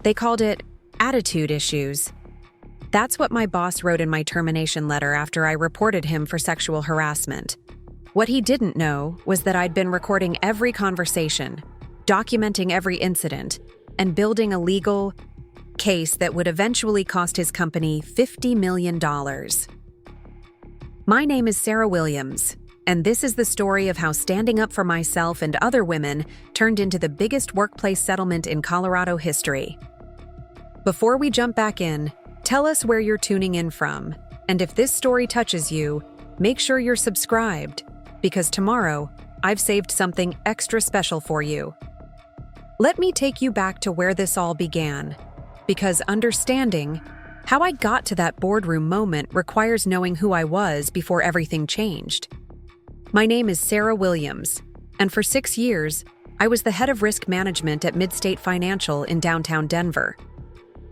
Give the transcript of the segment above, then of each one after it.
They called it attitude issues. That's what my boss wrote in my termination letter after I reported him for sexual harassment. What he didn't know was that I'd been recording every conversation, documenting every incident, and building a legal case that would eventually cost his company $50 million. My name is Sarah Williams, and this is the story of how standing up for myself and other women turned into the biggest workplace settlement in Colorado history. Before we jump back in, tell us where you're tuning in from, and if this story touches you, make sure you're subscribed, because tomorrow, I've saved something extra special for you. Let me take you back to where this all began, because understanding how I got to that boardroom moment requires knowing who I was before everything changed. My name is Sarah Williams, and for 6 years, I was the head of risk management at Midstate Financial in downtown Denver.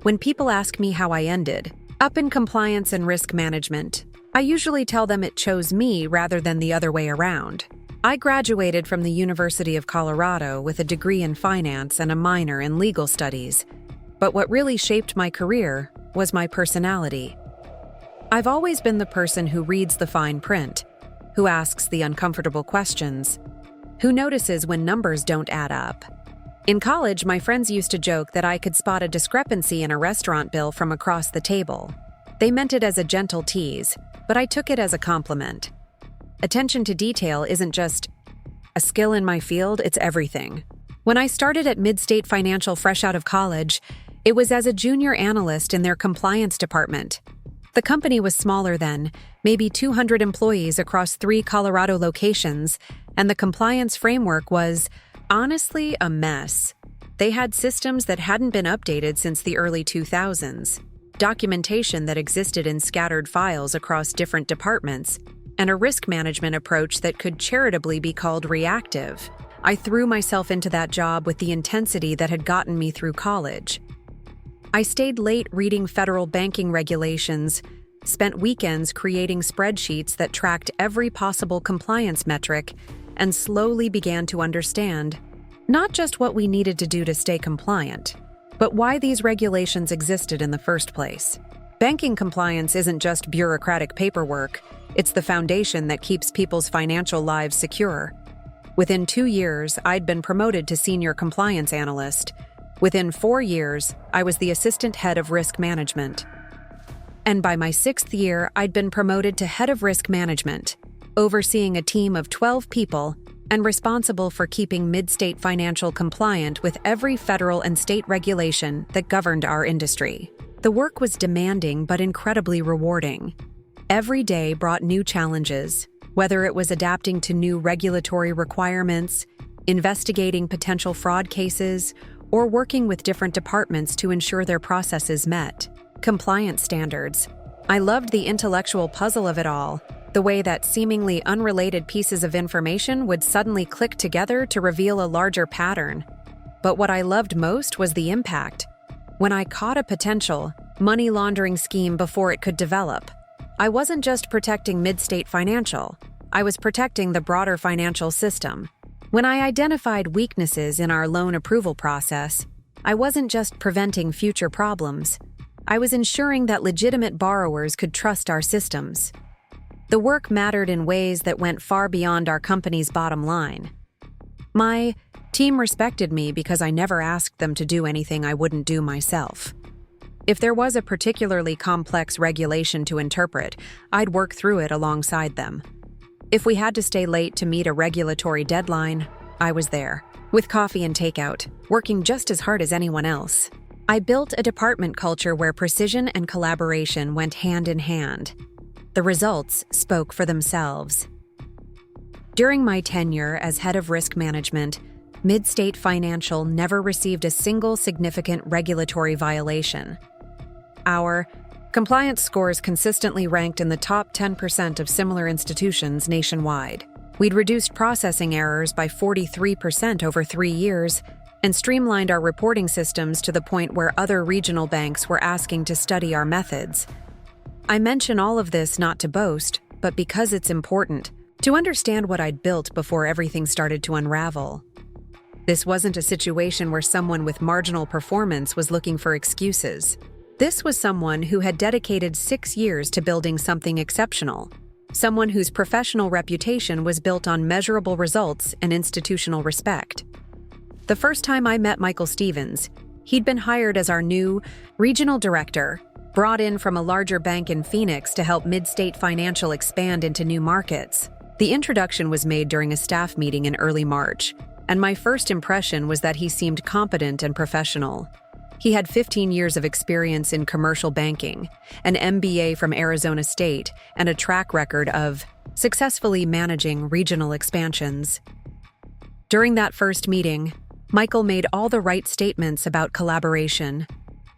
When people ask me how I ended up in compliance and risk management, I usually tell them it chose me rather than the other way around. I graduated from the University of Colorado with a degree in finance and a minor in legal studies, but what really shaped my career was my personality. I've always been the person who reads the fine print, who asks the uncomfortable questions, who notices when numbers don't add up. In college, my friends used to joke that I could spot a discrepancy in a restaurant bill from across the table. They meant it as a gentle tease, but I took it as a compliment. Attention to detail isn't just a skill in my field, it's everything. When I started at Midstate Financial fresh out of college, it was as a junior analyst in their compliance department. The company was smaller then, maybe 200 employees across 3 Colorado locations, and the compliance framework was, honestly, a mess. They had systems that hadn't been updated since the early 2000s, documentation that existed in scattered files across different departments, and a risk management approach that could charitably be called reactive. I threw myself into that job with the intensity that had gotten me through college. I stayed late reading federal banking regulations, spent weekends creating spreadsheets that tracked every possible compliance metric, and slowly began to understand not just what we needed to do to stay compliant, but why these regulations existed in the first place. Banking compliance isn't just bureaucratic paperwork, it's the foundation that keeps people's financial lives secure. Within 2 years, I'd been promoted to senior compliance analyst. Within 4 years, I was the assistant head of risk management. And by my 6th year, I'd been promoted to head of risk management, overseeing a team of 12 people and responsible for keeping Midstate Financial compliant with every federal and state regulation that governed our industry. The work was demanding but incredibly rewarding. Every day brought new challenges, whether it was adapting to new regulatory requirements, investigating potential fraud cases, or working with different departments to ensure their processes met compliance standards. I loved the intellectual puzzle of it all, the way that seemingly unrelated pieces of information would suddenly click together to reveal a larger pattern. But what I loved most was the impact. When I caught a potential money laundering scheme before it could develop, I wasn't just protecting Midstate Financial, I was protecting the broader financial system. When I identified weaknesses in our loan approval process, I wasn't just preventing future problems, I was ensuring that legitimate borrowers could trust our systems. The work mattered in ways that went far beyond our company's bottom line. My team respected me because I never asked them to do anything I wouldn't do myself. If there was a particularly complex regulation to interpret, I'd work through it alongside them. If we had to stay late to meet a regulatory deadline, I was there, with coffee and takeout, working just as hard as anyone else. I built a department culture where precision and collaboration went hand in hand. The results spoke for themselves. During my tenure as head of risk management, Midstate Financial never received a single significant regulatory violation. Our compliance scores consistently ranked in the top 10% of similar institutions nationwide. We'd reduced processing errors by 43% over 3 years and streamlined our reporting systems to the point where other regional banks were asking to study our methods. I mention all of this not to boast, but because it's important to understand what I'd built before everything started to unravel. This wasn't a situation where someone with marginal performance was looking for excuses. This was someone who had dedicated 6 years to building something exceptional. Someone whose professional reputation was built on measurable results and institutional respect. The first time I met Michael Stevens, he'd been hired as our new regional director, brought in from a larger bank in Phoenix to help Mid-State Financial expand into new markets. The introduction was made during a staff meeting in early March, and my first impression was that he seemed competent and professional. He had 15 years of experience in commercial banking, an MBA from Arizona State, and a track record of successfully managing regional expansions. During that first meeting, Michael made all the right statements about collaboration,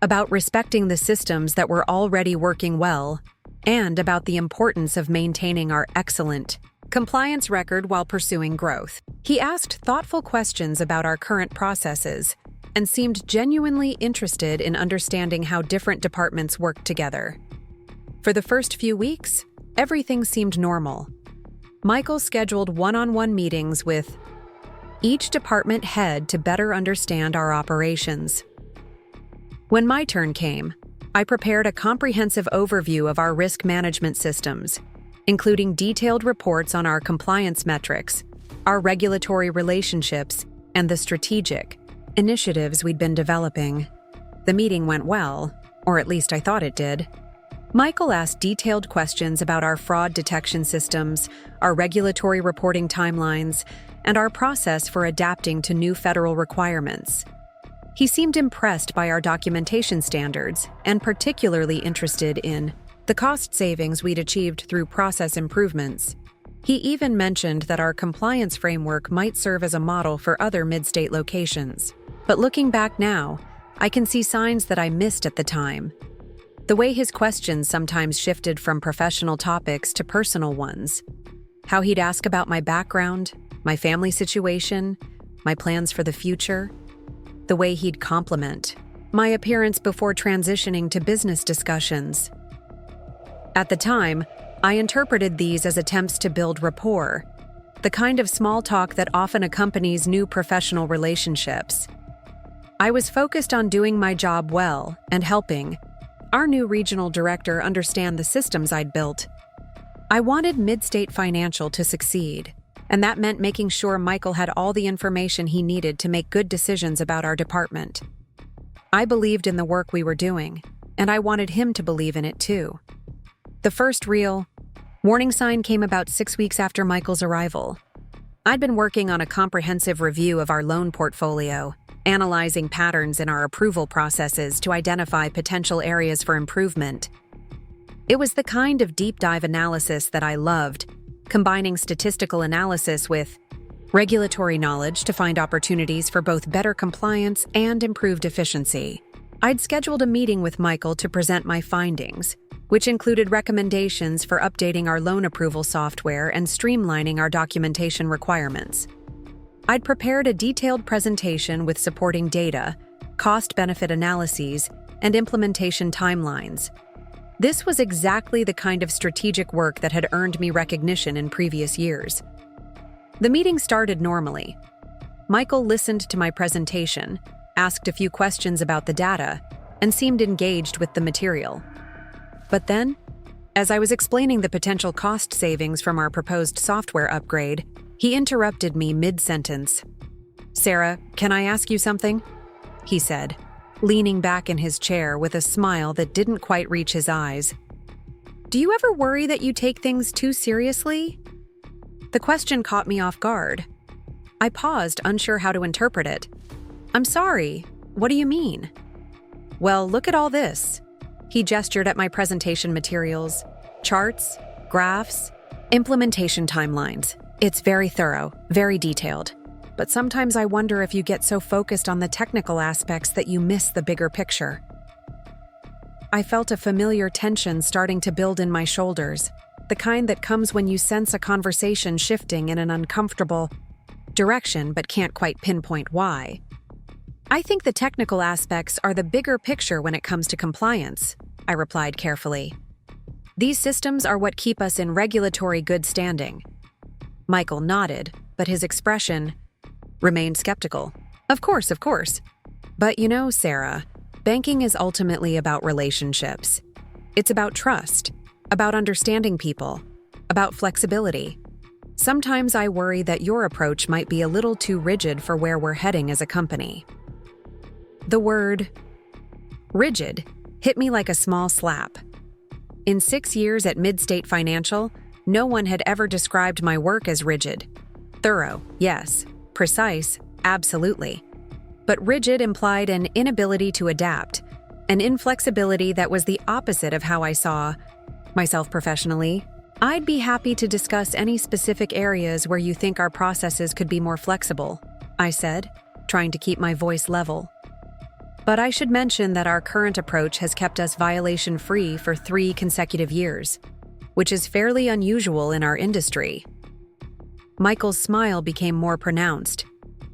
about respecting the systems that were already working well, and about the importance of maintaining our excellent compliance record while pursuing growth. He asked thoughtful questions about our current processes and seemed genuinely interested in understanding how different departments work together. For the first few weeks, everything seemed normal. Michael scheduled one-on-one meetings with each department head to better understand our operations. When my turn came, I prepared a comprehensive overview of our risk management systems, including detailed reports on our compliance metrics, our regulatory relationships, and the strategic initiatives we'd been developing. The meeting went well, or at least I thought it did. Michael asked detailed questions about our fraud detection systems, our regulatory reporting timelines, and our process for adapting to new federal requirements. He seemed impressed by our documentation standards and particularly interested in the cost savings we'd achieved through process improvements. He even mentioned that our compliance framework might serve as a model for other mid-state locations. But looking back now, I can see signs that I missed at the time. The way his questions sometimes shifted from professional topics to personal ones. How he'd ask about my background, my family situation, my plans for the future. The way he'd compliment my appearance before transitioning to business discussions. At the time, I interpreted these as attempts to build rapport, the kind of small talk that often accompanies new professional relationships. I was focused on doing my job well and helping our new regional director understand the systems I'd built. I wanted Mid-State Financial to succeed, and that meant making sure Michael had all the information he needed to make good decisions about our department. I believed in the work we were doing, and I wanted him to believe in it too. The first real warning sign came about 6 weeks after Michael's arrival. I'd been working on a comprehensive review of our loan portfolio, analyzing patterns in our approval processes to identify potential areas for improvement. It was the kind of deep dive analysis that I loved, combining statistical analysis with regulatory knowledge to find opportunities for both better compliance and improved efficiency. I'd scheduled a meeting with Michael to present my findings, which included recommendations for updating our loan approval software and streamlining our documentation requirements. I'd prepared a detailed presentation with supporting data, cost-benefit analyses, and implementation timelines. This was exactly the kind of strategic work that had earned me recognition in previous years. The meeting started normally. Michael listened to my presentation, asked a few questions about the data, and seemed engaged with the material. But then, as I was explaining the potential cost savings from our proposed software upgrade, he interrupted me mid-sentence. "Sarah, can I ask you something?" he said, leaning back in his chair with a smile that didn't quite reach his eyes. "Do you ever worry that you take things too seriously?" The question caught me off guard. I paused, unsure how to interpret it. "I'm sorry. What do you mean?" "Well, look at all this." He gestured at my presentation materials, charts, graphs, implementation timelines. It's very thorough, very detailed. But sometimes I wonder if you get so focused on the technical aspects that you miss the bigger picture. I felt a familiar tension starting to build in my shoulders, the kind that comes when you sense a conversation shifting in an uncomfortable direction but can't quite pinpoint why. "I think the technical aspects are the bigger picture when it comes to compliance," I replied carefully. "These systems are what keep us in regulatory good standing." Michael nodded, but his expression remained skeptical. Of course, of course. But you know, Sarah, banking is ultimately about relationships. It's about trust, about understanding people, about flexibility. Sometimes I worry that your approach might be a little too rigid for where we're heading as a company. The word rigid hit me like a small slap. In 6 years at Midstate Financial, no one had ever described my work as rigid. Thorough, yes. Precise, absolutely. But rigid implied an inability to adapt, an inflexibility that was the opposite of how I saw myself professionally. I'd be happy to discuss any specific areas where you think our processes could be more flexible, I said, trying to keep my voice level. But I should mention that our current approach has kept us violation-free for 3 consecutive years, which is fairly unusual in our industry. Michael's smile became more pronounced,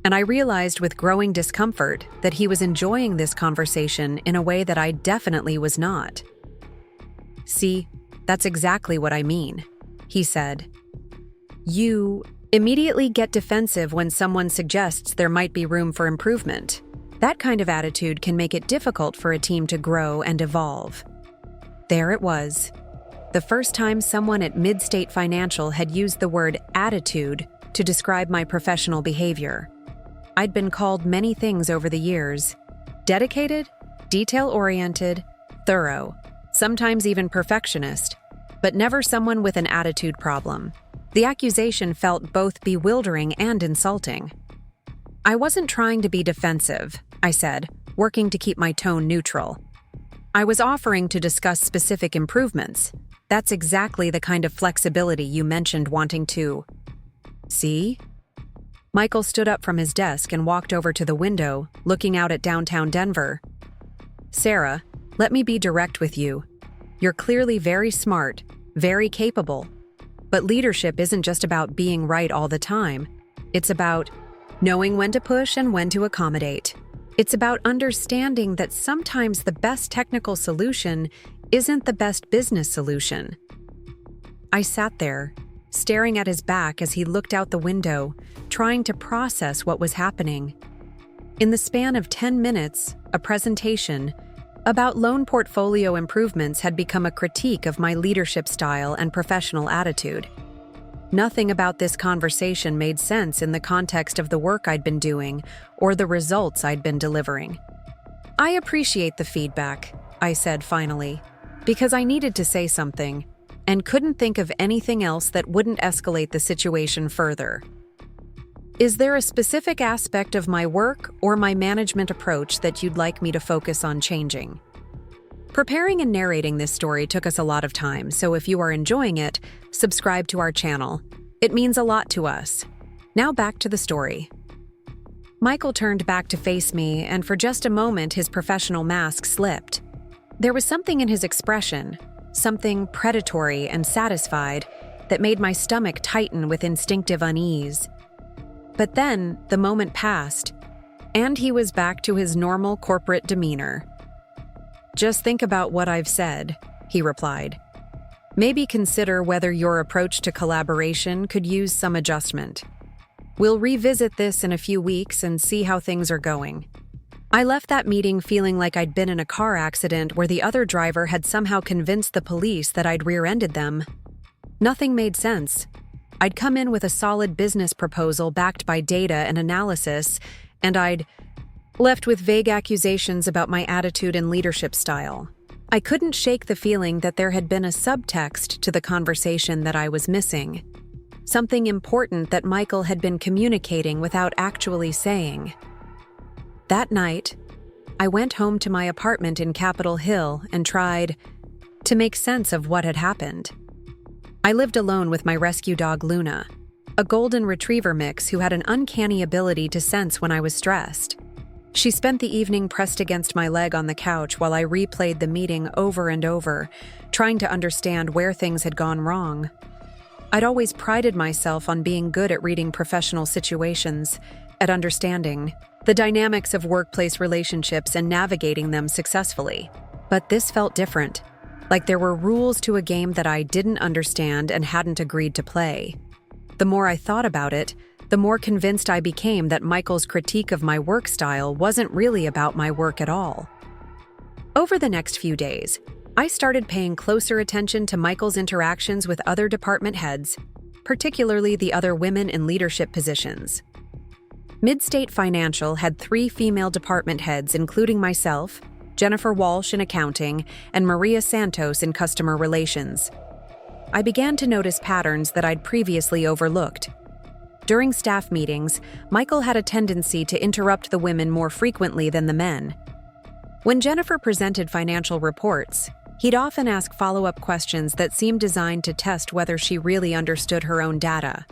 and I realized with growing discomfort that he was enjoying this conversation in a way that I definitely was not. See, that's exactly what I mean, he said. You immediately get defensive when someone suggests there might be room for improvement. That kind of attitude can make it difficult for a team to grow and evolve. There it was. The first time someone at Midstate Financial had used the word attitude to describe my professional behavior. I'd been called many things over the years: dedicated, detail-oriented, thorough, sometimes even perfectionist, but never someone with an attitude problem. The accusation felt both bewildering and insulting. I wasn't trying to be defensive, I said, working to keep my tone neutral. I was offering to discuss specific improvements. That's exactly the kind of flexibility you mentioned wanting to see. Michael stood up from his desk and walked over to the window, looking out at downtown Denver. Sarah, let me be direct with you. You're clearly very smart, very capable. But leadership isn't just about being right all the time. It's about knowing when to push and when to accommodate. It's about understanding that sometimes the best technical solution isn't the best business solution. I sat there, staring at his back as he looked out the window, trying to process what was happening. In the span of 10 minutes, a presentation about loan portfolio improvements had become a critique of my leadership style and professional attitude. Nothing about this conversation made sense in the context of the work I'd been doing or the results I'd been delivering. I appreciate the feedback, I said finally, because I needed to say something and couldn't think of anything else that wouldn't escalate the situation further. Is there a specific aspect of my work or my management approach that you'd like me to focus on changing? Preparing and narrating this story took us a lot of time, so if you are enjoying it, subscribe to our channel. It means a lot to us. Now back to the story. Michael turned back to face me, and for just a moment his professional mask slipped. There was something in his expression, something predatory and satisfied, that made my stomach tighten with instinctive unease. But then, the moment passed, and he was back to his normal corporate demeanor. Just think about what I've said, he replied. Maybe consider whether your approach to collaboration could use some adjustment. We'll revisit this in a few weeks and see how things are going. I left that meeting feeling like I'd been in a car accident where the other driver had somehow convinced the police that I'd rear-ended them. Nothing made sense. I'd come in with a solid business proposal backed by data and analysis, and I'd left with vague accusations about my attitude and leadership style. I couldn't shake the feeling that there had been a subtext to the conversation that I was missing. Something important that Michael had been communicating without actually saying. That night, I went home to my apartment in Capitol Hill and tried to make sense of what had happened. I lived alone with my rescue dog Luna, a golden retriever mix who had an uncanny ability to sense when I was stressed. She spent the evening pressed against my leg on the couch while I replayed the meeting over and over, trying to understand where things had gone wrong. I'd always prided myself on being good at reading professional situations, at understanding the dynamics of workplace relationships and navigating them successfully. But this felt different. Like there were rules to a game that I didn't understand and hadn't agreed to play. The more I thought about it, the more convinced I became that Michael's critique of my work style wasn't really about my work at all. Over the next few days, I started paying closer attention to Michael's interactions with other department heads, particularly the other women in leadership positions. Midstate Financial had 3 female department heads, including myself, Jennifer Walsh in accounting, and Maria Santos in customer relations. I began to notice patterns that I'd previously overlooked. During staff meetings, Michael had a tendency to interrupt the women more frequently than the men. When Jennifer presented financial reports, he'd often ask follow-up questions that seemed designed to test whether she really understood her own data.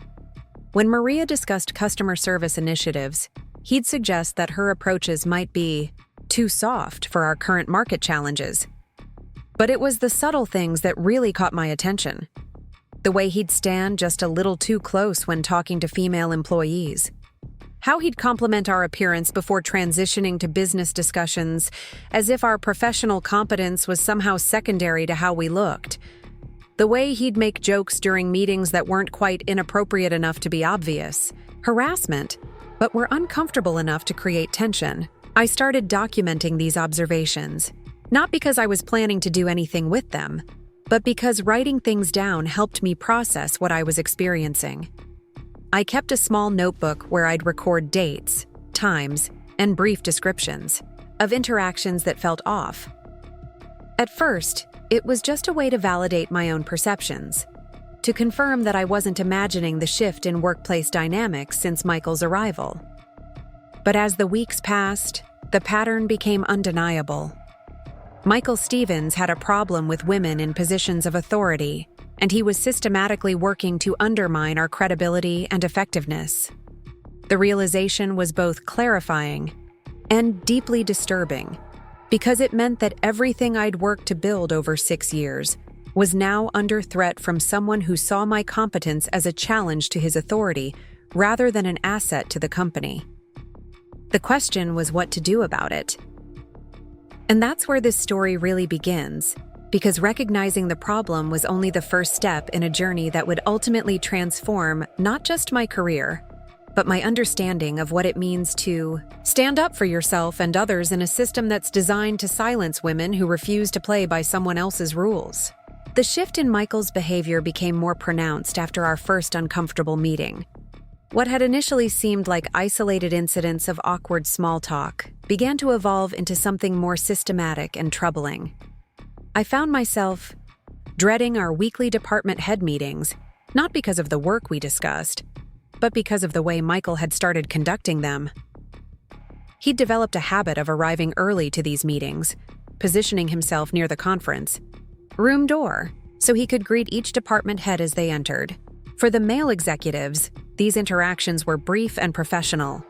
When Maria discussed customer service initiatives, he'd suggest that her approaches might be too soft for our current market challenges. But it was the subtle things that really caught my attention. The way he'd stand just a little too close when talking to female employees. How he'd compliment our appearance before transitioning to business discussions, as if our professional competence was somehow secondary to how we looked. The way he'd make jokes during meetings that weren't quite inappropriate enough to be obvious. Harassment, but were uncomfortable enough to create tension. I started documenting these observations, not because I was planning to do anything with them, but because writing things down helped me process what I was experiencing. I kept a small notebook where I'd record dates, times, and brief descriptions of interactions that felt off. At first, it was just a way to validate my own perceptions, to confirm that I wasn't imagining the shift in workplace dynamics since Michael's arrival. But as the weeks passed, the pattern became undeniable. Michael Stevens had a problem with women in positions of authority, and he was systematically working to undermine our credibility and effectiveness. The realization was both clarifying and deeply disturbing, because it meant that everything I'd worked to build over 6 years was now under threat from someone who saw my competence as a challenge to his authority rather than an asset to the company. The question was what to do about it. And that's where this story really begins, because recognizing the problem was only the first step in a journey that would ultimately transform not just my career, but my understanding of what it means to stand up for yourself and others in a system that's designed to silence women who refuse to play by someone else's rules. The shift in Michael's behavior became more pronounced after our first uncomfortable meeting. What had initially seemed like isolated incidents of awkward small talk began to evolve into something more systematic and troubling. I found myself dreading our weekly department head meetings, not because of the work we discussed, but because of the way Michael had started conducting them. He'd developed a habit of arriving early to these meetings, positioning himself near the conference room door so he could greet each department head as they entered. For the male executives, these interactions were brief and professional.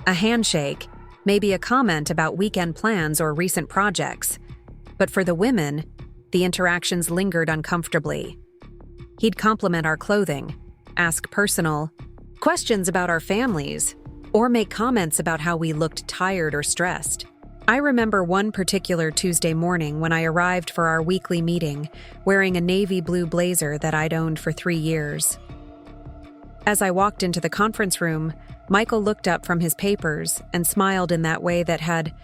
A handshake, maybe a comment about weekend plans or recent projects. But for the women, the interactions lingered uncomfortably. He'd compliment our clothing, ask personal questions about our families, or make comments about how we looked tired or stressed. I remember one particular Tuesday morning when I arrived for our weekly meeting, wearing a navy blue blazer that I'd owned for 3 years. As I walked into the conference room, Michael looked up from his papers and smiled in that way that had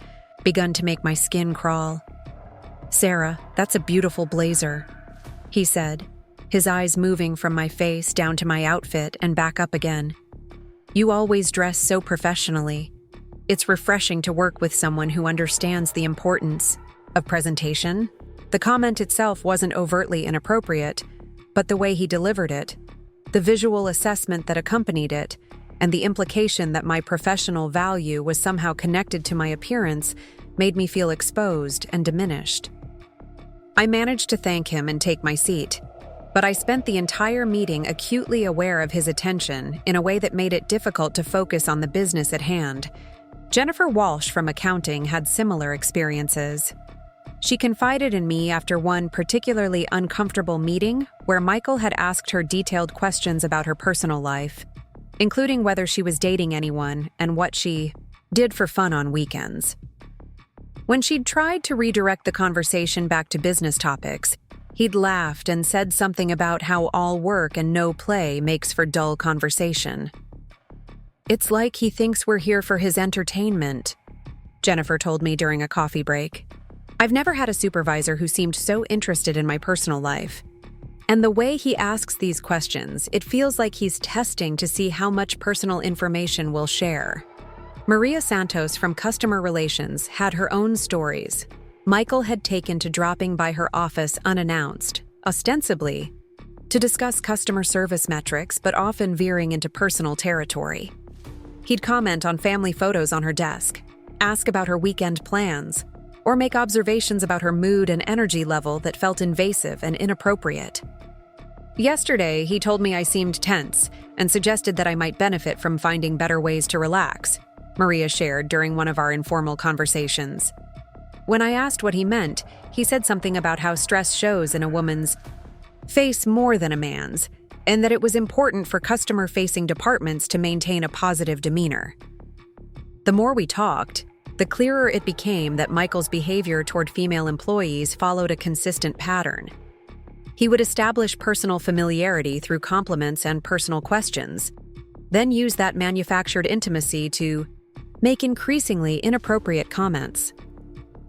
begun to make my skin crawl. "Sarah, that's a beautiful blazer," he said, his eyes moving from my face down to my outfit and back up again. "You always dress so professionally. It's refreshing to work with someone who understands the importance of presentation." The comment itself wasn't overtly inappropriate, but the way he delivered it, the visual assessment that accompanied it, and the implication that my professional value was somehow connected to my appearance made me feel exposed and diminished. I managed to thank him and take my seat, but I spent the entire meeting acutely aware of his attention in a way that made it difficult to focus on the business at hand. Jennifer Walsh from accounting had similar experiences. She confided in me after one particularly uncomfortable meeting where Michael had asked her detailed questions about her personal life, including whether she was dating anyone and what she did for fun on weekends. When she'd tried to redirect the conversation back to business topics, he'd laughed and said something about how all work and no play makes for dull conversation. It's like he thinks we're here for his entertainment, Jennifer told me during a coffee break. I've never had a supervisor who seemed so interested in my personal life. And the way he asks these questions, it feels like he's testing to see how much personal information we'll share. Maria Santos from Customer Relations had her own stories. Michael had taken to dropping by her office unannounced, ostensibly, to discuss customer service metrics, but often veering into personal territory. He'd comment on family photos on her desk, ask about her weekend plans, or make observations about her mood and energy level that felt invasive and inappropriate. Yesterday, he told me I seemed tense and suggested that I might benefit from finding better ways to relax, Maria shared during one of our informal conversations. When I asked what he meant, he said something about how stress shows in a woman's face more than a man's, and that it was important for customer-facing departments to maintain a positive demeanor. The more we talked, the clearer it became that Michael's behavior toward female employees followed a consistent pattern. He would establish personal familiarity through compliments and personal questions, then use that manufactured intimacy to make increasingly inappropriate comments.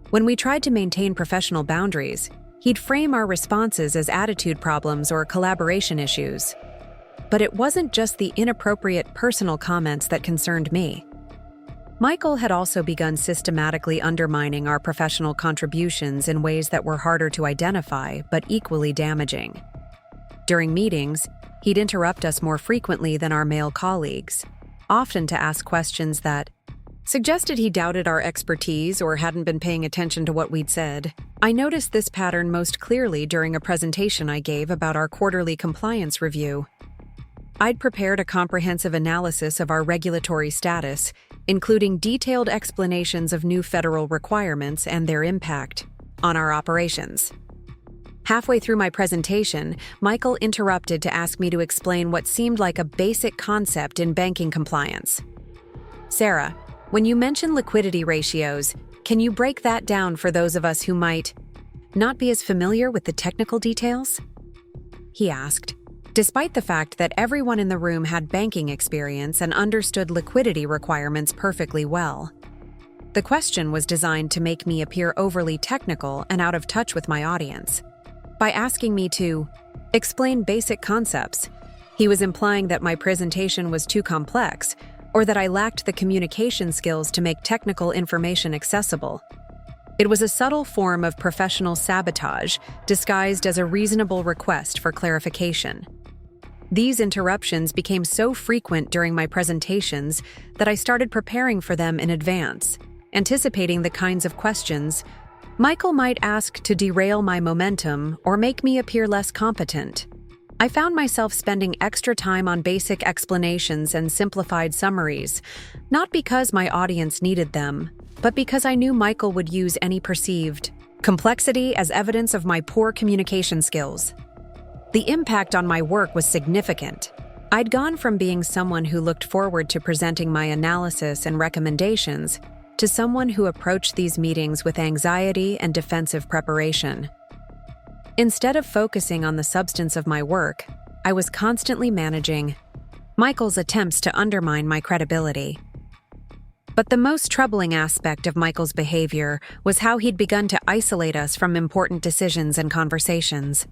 When we tried to maintain professional boundaries, he'd frame our responses as attitude problems or collaboration issues. But it wasn't just the inappropriate personal comments that concerned me. Michael had also begun systematically undermining our professional contributions in ways that were harder to identify but equally damaging. During meetings, he'd interrupt us more frequently than our male colleagues, often to ask questions that suggested he doubted our expertise or hadn't been paying attention to what we'd said. I noticed this pattern most clearly during a presentation I gave about our quarterly compliance review. I'd prepared a comprehensive analysis of our regulatory status, including detailed explanations of new federal requirements and their impact on our operations. Halfway through my presentation, Michael interrupted to ask me to explain what seemed like a basic concept in banking compliance. Sarah, when you mention liquidity ratios, can you break that down for those of us who might not be as familiar with the technical details? He asked, despite the fact that everyone in the room had banking experience and understood liquidity requirements perfectly well. The question was designed to make me appear overly technical and out of touch with my audience. By asking me to explain basic concepts, he was implying that my presentation was too complex or that I lacked the communication skills to make technical information accessible. It was a subtle form of professional sabotage disguised as a reasonable request for clarification. These interruptions became so frequent during my presentations that I started preparing for them in advance, anticipating the kinds of questions Michael might ask to derail my momentum or make me appear less competent. I found myself spending extra time on basic explanations and simplified summaries, not because my audience needed them, but because I knew Michael would use any perceived complexity as evidence of my poor communication skills. The impact on my work was significant. I'd gone from being someone who looked forward to presenting my analysis and recommendations to someone who approached these meetings with anxiety and defensive preparation. Instead of focusing on the substance of my work, I was constantly managing Michael's attempts to undermine my credibility. But the most troubling aspect of Michael's behavior was how he'd begun to isolate us from important decisions and conversations.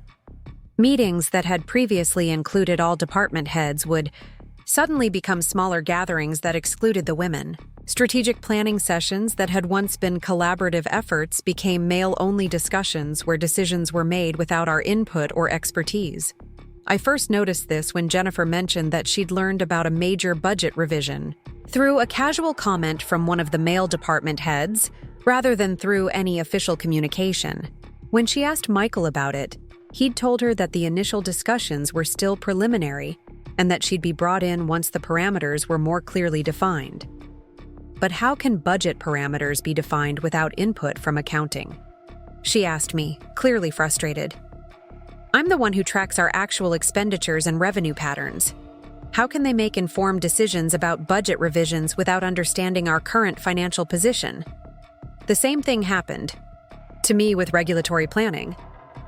Meetings that had previously included all department heads would suddenly become smaller gatherings that excluded the women. Strategic planning sessions that had once been collaborative efforts became male-only discussions where decisions were made without our input or expertise. I first noticed this when Jennifer mentioned that she'd learned about a major budget revision through a casual comment from one of the male department heads, rather than through any official communication. When she asked Michael about it, he'd told her that the initial discussions were still preliminary and that she'd be brought in once the parameters were more clearly defined. But how can budget parameters be defined without input from accounting? She asked me, clearly frustrated. I'm the one who tracks our actual expenditures and revenue patterns. How can they make informed decisions about budget revisions without understanding our current financial position? The same thing happened to me with regulatory planning.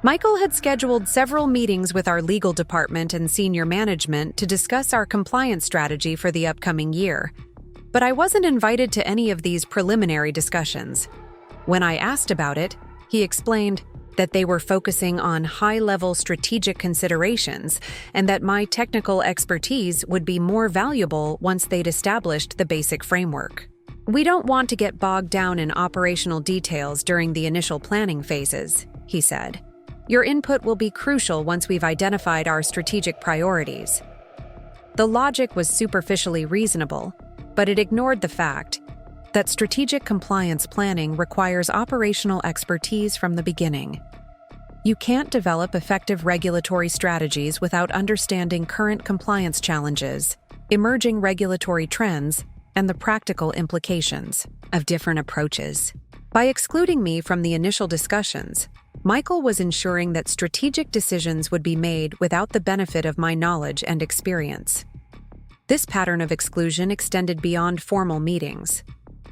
Michael had scheduled several meetings with our legal department and senior management to discuss our compliance strategy for the upcoming year, but I wasn't invited to any of these preliminary discussions. When I asked about it, he explained that they were focusing on high-level strategic considerations and that my technical expertise would be more valuable once they'd established the basic framework. "We don't want to get bogged down in operational details during the initial planning phases," he said. "Your input will be crucial once we've identified our strategic priorities." The logic was superficially reasonable, but it ignored the fact that strategic compliance planning requires operational expertise from the beginning. You can't develop effective regulatory strategies without understanding current compliance challenges, emerging regulatory trends, and the practical implications of different approaches. By excluding me from the initial discussions, Michael was ensuring that strategic decisions would be made without the benefit of my knowledge and experience. This pattern of exclusion extended beyond formal meetings.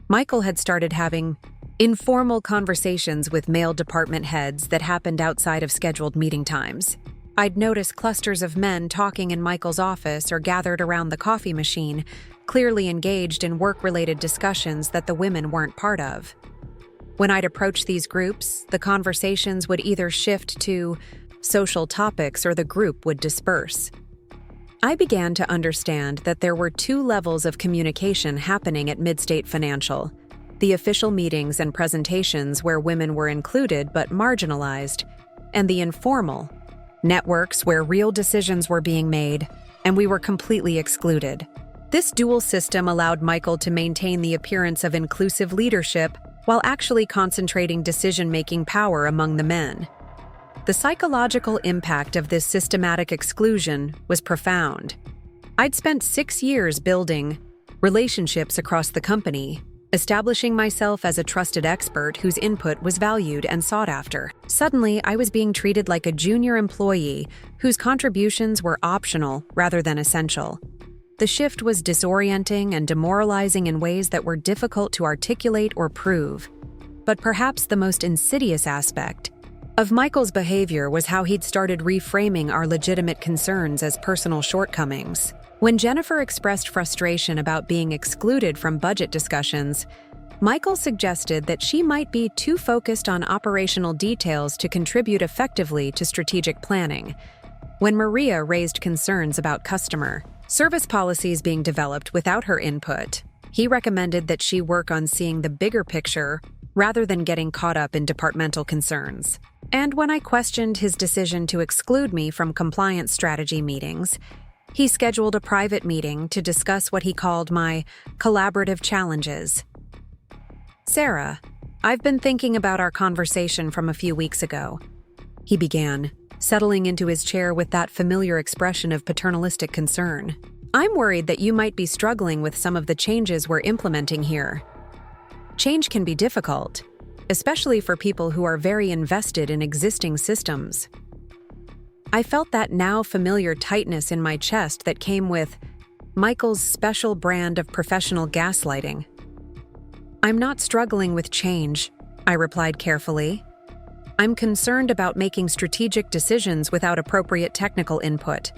Michael had started having informal conversations with male department heads that happened outside of scheduled meeting times. I'd notice clusters of men talking in Michael's office or gathered around the coffee machine, clearly engaged in work-related discussions that the women weren't part of. When I'd approach these groups, the conversations would either shift to social topics or the group would disperse. I began to understand that there were two levels of communication happening at Midstate Financial: the official meetings and presentations where women were included but marginalized, and the informal networks where real decisions were being made and we were completely excluded. This dual system allowed Michael to maintain the appearance of inclusive leadership while actually concentrating decision-making power among the men. The psychological impact of this systematic exclusion was profound. I'd spent 6 years building relationships across the company, establishing myself as a trusted expert whose input was valued and sought after. Suddenly, I was being treated like a junior employee whose contributions were optional rather than essential. The shift was disorienting and demoralizing in ways that were difficult to articulate or prove. But perhaps the most insidious aspect of Michael's behavior was how he'd started reframing our legitimate concerns as personal shortcomings. When Jennifer expressed frustration about being excluded from budget discussions, Michael suggested that she might be too focused on operational details to contribute effectively to strategic planning. When Maria raised concerns about customer service policies being developed without her input, he recommended that she work on seeing the bigger picture rather than getting caught up in departmental concerns. And when I questioned his decision to exclude me from compliance strategy meetings, he scheduled a private meeting to discuss what he called my collaborative challenges. "Sarah, I've been thinking about our conversation from a few weeks ago," he began, settling into his chair with that familiar expression of paternalistic concern. "I'm worried that you might be struggling with some of the changes we're implementing here. Change can be difficult, especially for people who are very invested in existing systems." I felt that now familiar tightness in my chest that came with Michael's special brand of professional gaslighting. "I'm not struggling with change," I replied carefully. "I'm concerned about making strategic decisions without appropriate technical input.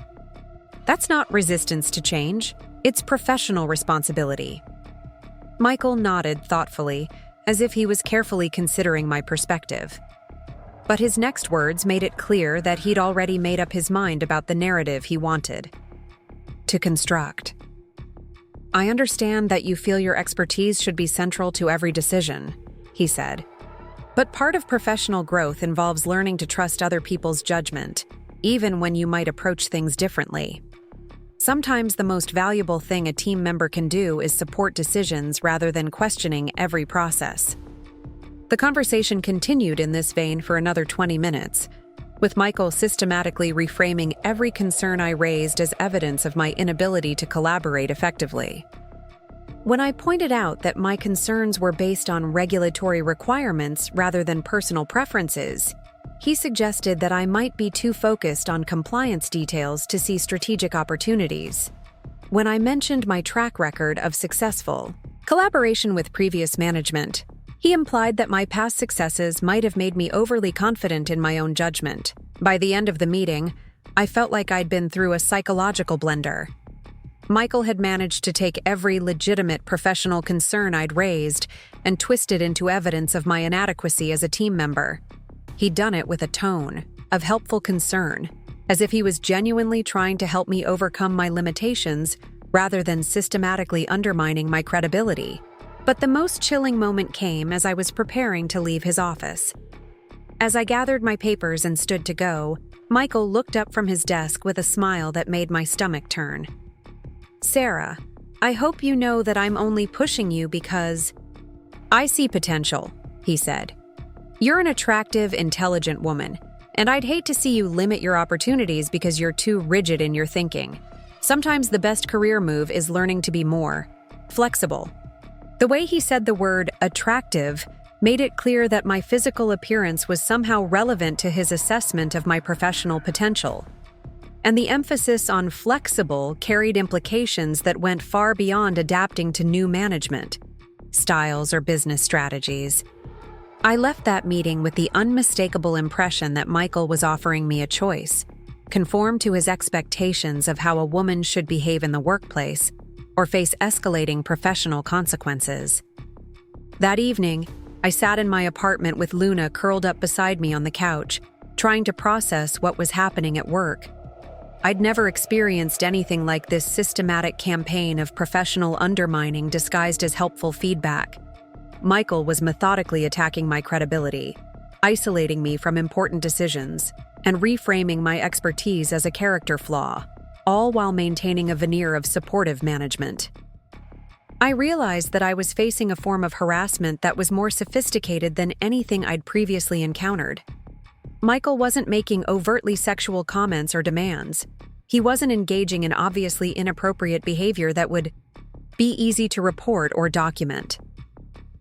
That's not resistance to change, it's professional responsibility." Michael nodded thoughtfully, as if he was carefully considering my perspective. But his next words made it clear that he'd already made up his mind about the narrative he wanted to construct. "I understand that you feel your expertise should be central to every decision," he said. "But part of professional growth involves learning to trust other people's judgment, even when you might approach things differently. Sometimes the most valuable thing a team member can do is support decisions rather than questioning every process." The conversation continued in this vein for another 20 minutes, with Michael systematically reframing every concern I raised as evidence of my inability to collaborate effectively. When I pointed out that my concerns were based on regulatory requirements rather than personal preferences, he suggested that I might be too focused on compliance details to see strategic opportunities. When I mentioned my track record of successful collaboration with previous management, He implied that my past successes might have made me overly confident in my own judgment. By the end of the meeting, I felt like I'd been through a psychological blender. Michael had managed to take every legitimate professional concern I'd raised and twist it into evidence of my inadequacy as a team member. He'd done it with a tone of helpful concern, as if he was genuinely trying to help me overcome my limitations rather than systematically undermining my credibility. But the most chilling moment came as I was preparing to leave his office. As I gathered my papers and stood to go, Michael looked up from his desk with a smile that made my stomach turn. "Sarah, I hope you know that I'm only pushing you because I see potential," he said. "You're an attractive, intelligent woman, and I'd hate to see you limit your opportunities because you're too rigid in your thinking. Sometimes the best career move is learning to be more flexible." The way he said the word attractive made it clear that my physical appearance was somehow relevant to his assessment of my professional potential. And the emphasis on flexible carried implications that went far beyond adapting to new management styles or business strategies. I left that meeting with the unmistakable impression that Michael was offering me a choice: conform to his expectations of how a woman should behave in the workplace, or face escalating professional consequences. That evening, I sat in my apartment with Luna curled up beside me on the couch, trying to process what was happening at work. I'd never experienced anything like this systematic campaign of professional undermining disguised as helpful feedback. Michael was methodically attacking my credibility, isolating me from important decisions, and reframing my expertise as a character flaw, all while maintaining a veneer of supportive management. I realized that I was facing a form of harassment that was more sophisticated than anything I'd previously encountered. Michael wasn't making overtly sexual comments or demands. He wasn't engaging in obviously inappropriate behavior that would be easy to report or document.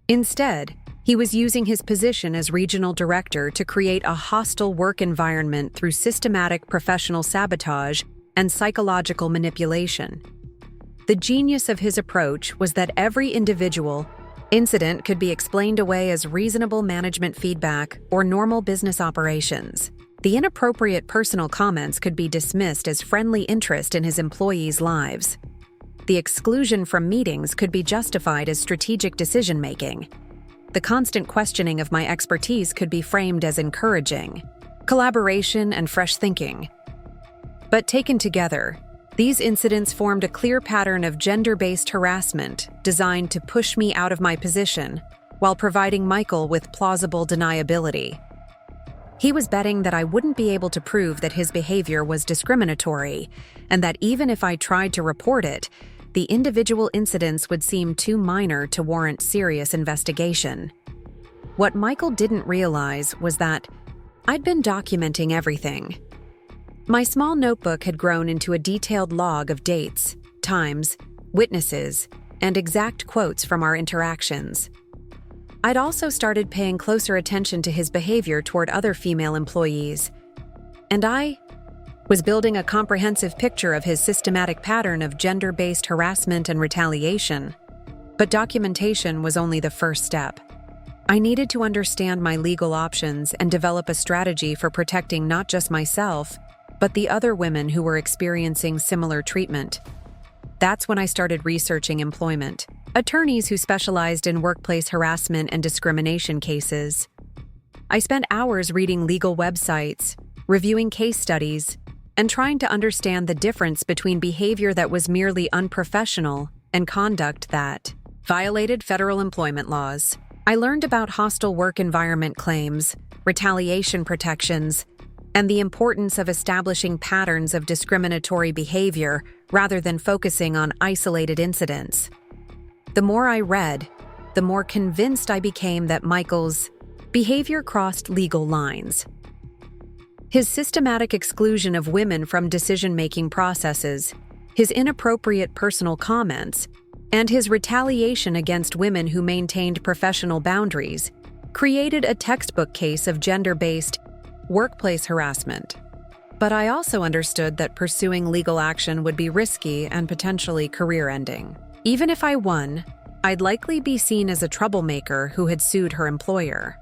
Instead, he was using his position as regional director to create a hostile work environment through systematic professional sabotage and psychological manipulation. The genius of his approach was that every individual incident could be explained away as reasonable management feedback or normal business operations. The inappropriate personal comments could be dismissed as friendly interest in his employees' lives. The exclusion from meetings could be justified as strategic decision-making. The constant questioning of my expertise could be framed as encouraging collaboration and fresh thinking. But taken together, these incidents formed a clear pattern of gender-based harassment designed to push me out of my position while providing Michael with plausible deniability. He was betting that I wouldn't be able to prove that his behavior was discriminatory, and that even if I tried to report it, the individual incidents would seem too minor to warrant serious investigation. What Michael didn't realize was that I'd been documenting everything. My small notebook had grown into a detailed log of dates, times, witnesses, and exact quotes from our interactions. I'd also started paying closer attention to his behavior toward other female employees, and I was building a comprehensive picture of his systematic pattern of gender-based harassment and retaliation. But documentation was only the first step. I needed to understand my legal options and develop a strategy for protecting not just myself, but the other women who were experiencing similar treatment. That's when I started researching employment, attorneys who specialized in workplace harassment and discrimination cases. I spent hours reading legal websites, reviewing case studies, and trying to understand the difference between behavior that was merely unprofessional and conduct that violated federal employment laws. I learned about hostile work environment claims, retaliation protections, and the importance of establishing patterns of discriminatory behavior rather than focusing on isolated incidents. The more I read, the more convinced I became that Michael's behavior crossed legal lines. His systematic exclusion of women from decision-making processes, his inappropriate personal comments, and his retaliation against women who maintained professional boundaries created a textbook case of gender-based workplace harassment. But I also understood that pursuing legal action would be risky and potentially career-ending. Even if I won, I'd likely be seen as a troublemaker who had sued her employer.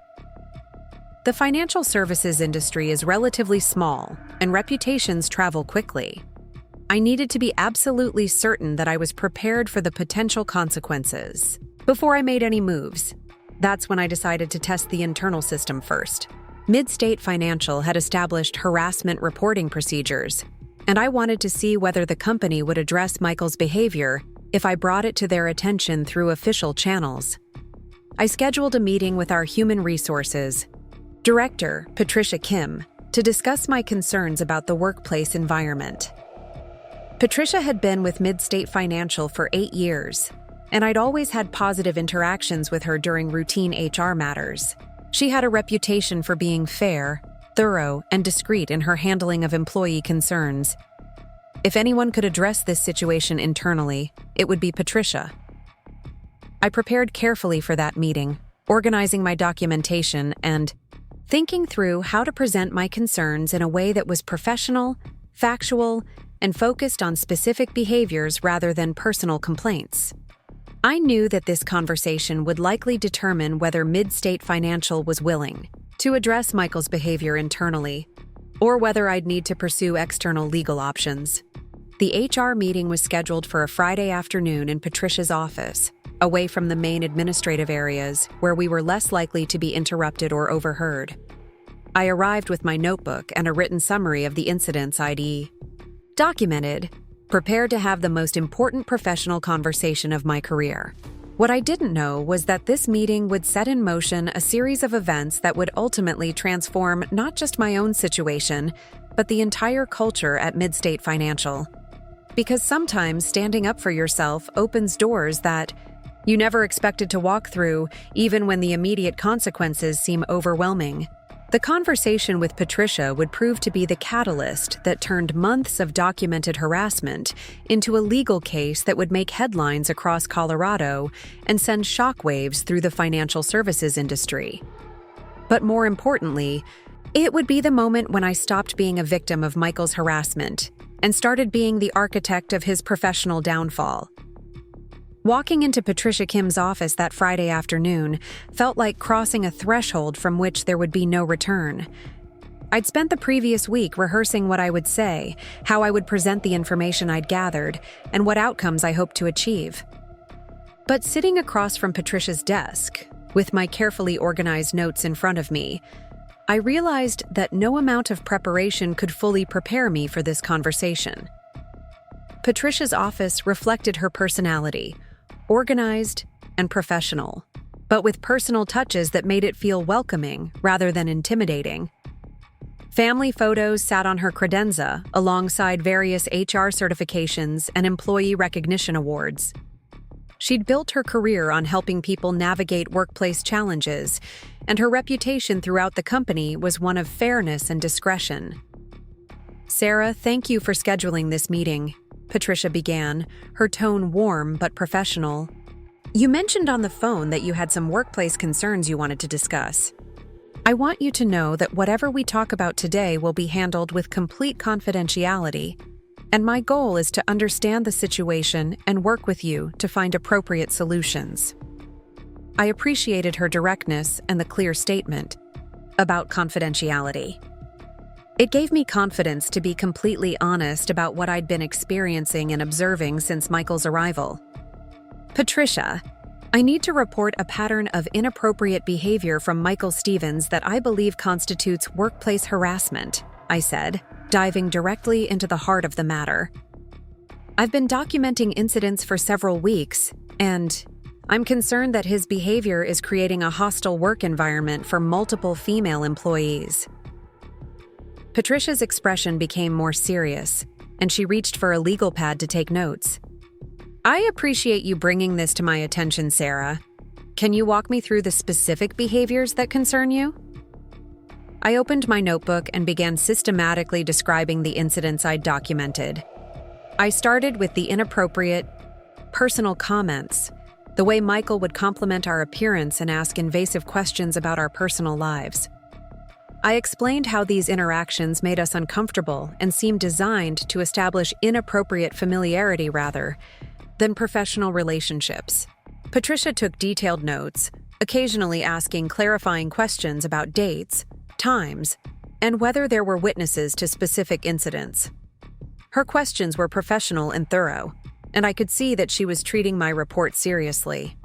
The financial services industry is relatively small, and reputations travel quickly. I needed to be absolutely certain that I was prepared for the potential consequences before I made any moves. That's when I decided to test the internal system first. Midstate Financial had established harassment reporting procedures, and I wanted to see whether the company would address Michael's behavior if I brought it to their attention through official channels. I scheduled a meeting with our human resources director, Patricia Kim, to discuss my concerns about the workplace environment. Patricia had been with Midstate Financial for 8 years, and I'd always had positive interactions with her during routine HR matters. She had a reputation for being fair, thorough, and discreet in her handling of employee concerns. If anyone could address this situation internally, it would be Patricia. I prepared carefully for that meeting, organizing my documentation and thinking through how to present my concerns in a way that was professional, factual, and focused on specific behaviors rather than personal complaints. I knew that this conversation would likely determine whether Midstate Financial was willing to address Michael's behavior internally, or whether I'd need to pursue external legal options. The HR meeting was scheduled for a Friday afternoon in Patricia's office, away from the main administrative areas where we were less likely to be interrupted or overheard. I arrived with my notebook and a written summary of the incidents I'd documented, prepared to have the most important professional conversation of my career. What I didn't know was that this meeting would set in motion a series of events that would ultimately transform not just my own situation, but the entire culture at Midstate Financial. Because sometimes standing up for yourself opens doors that you never expected to walk through, even when the immediate consequences seem overwhelming. The conversation with Patricia would prove to be the catalyst that turned months of documented harassment into a legal case that would make headlines across Colorado and send shockwaves through the financial services industry. But more importantly, it would be the moment when I stopped being a victim of Michael's harassment and started being the architect of his professional downfall. Walking into Patricia Kim's office that Friday afternoon felt like crossing a threshold from which there would be no return. I'd spent the previous week rehearsing what I would say, how I would present the information I'd gathered, and what outcomes I hoped to achieve. But sitting across from Patricia's desk, with my carefully organized notes in front of me, I realized that no amount of preparation could fully prepare me for this conversation. Patricia's office reflected her personality, organized and professional, but with personal touches that made it feel welcoming rather than intimidating. Family photos sat on her credenza alongside various HR certifications and employee recognition awards. She'd built her career on helping people navigate workplace challenges, and her reputation throughout the company was one of fairness and discretion. "Sarah, thank you for scheduling this meeting," Patricia began, her tone warm but professional. "You mentioned on the phone that you had some workplace concerns you wanted to discuss. I want you to know that whatever we talk about today will be handled with complete confidentiality, and my goal is to understand the situation and work with you to find appropriate solutions." I appreciated her directness and the clear statement about confidentiality. It gave me confidence to be completely honest about what I'd been experiencing and observing since Michael's arrival. "Patricia, I need to report a pattern of inappropriate behavior from Michael Stevens that I believe constitutes workplace harassment," I said, diving directly into the heart of the matter. "I've been documenting incidents for several weeks, and I'm concerned that his behavior is creating a hostile work environment for multiple female employees." Patricia's expression became more serious, and she reached for a legal pad to take notes. "I appreciate you bringing this to my attention, Sarah. Can you walk me through the specific behaviors that concern you?" I opened my notebook and began systematically describing the incidents I'd documented. I started with the inappropriate, personal comments, the way Michael would compliment our appearance and ask invasive questions about our personal lives. I explained how these interactions made us uncomfortable and seemed designed to establish inappropriate familiarity rather than professional relationships. Patricia took detailed notes, occasionally asking clarifying questions about dates, times, and whether there were witnesses to specific incidents. Her questions were professional and thorough, and I could see that she was treating my report seriously.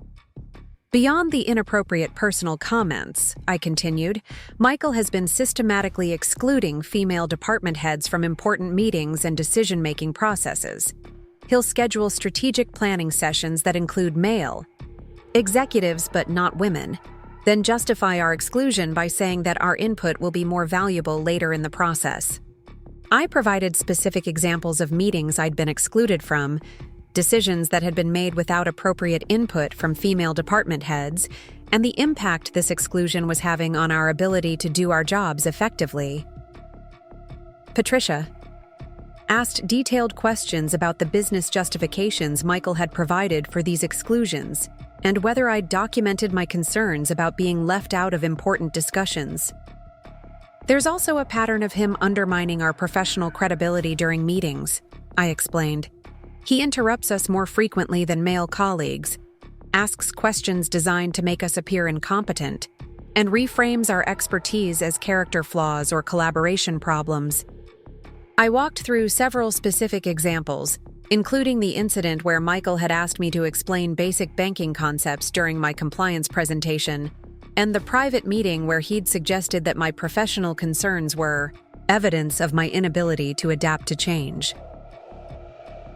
Beyond the inappropriate personal comments, I continued, Michael has been systematically excluding female department heads from important meetings and decision-making processes. He'll schedule strategic planning sessions that include male executives but not women, then justify our exclusion by saying that our input will be more valuable later in the process. I provided specific examples of meetings I'd been excluded from, decisions that had been made without appropriate input from female department heads, and the impact this exclusion was having on our ability to do our jobs effectively. Patricia asked detailed questions about the business justifications Michael had provided for these exclusions, and whether I'd documented my concerns about being left out of important discussions. There's also a pattern of him undermining our professional credibility during meetings, I explained. He interrupts us more frequently than male colleagues, asks questions designed to make us appear incompetent, and reframes our expertise as character flaws or collaboration problems. I walked through several specific examples, including the incident where Michael had asked me to explain basic banking concepts during my compliance presentation, and the private meeting where he'd suggested that my professional concerns were evidence of my inability to adapt to change.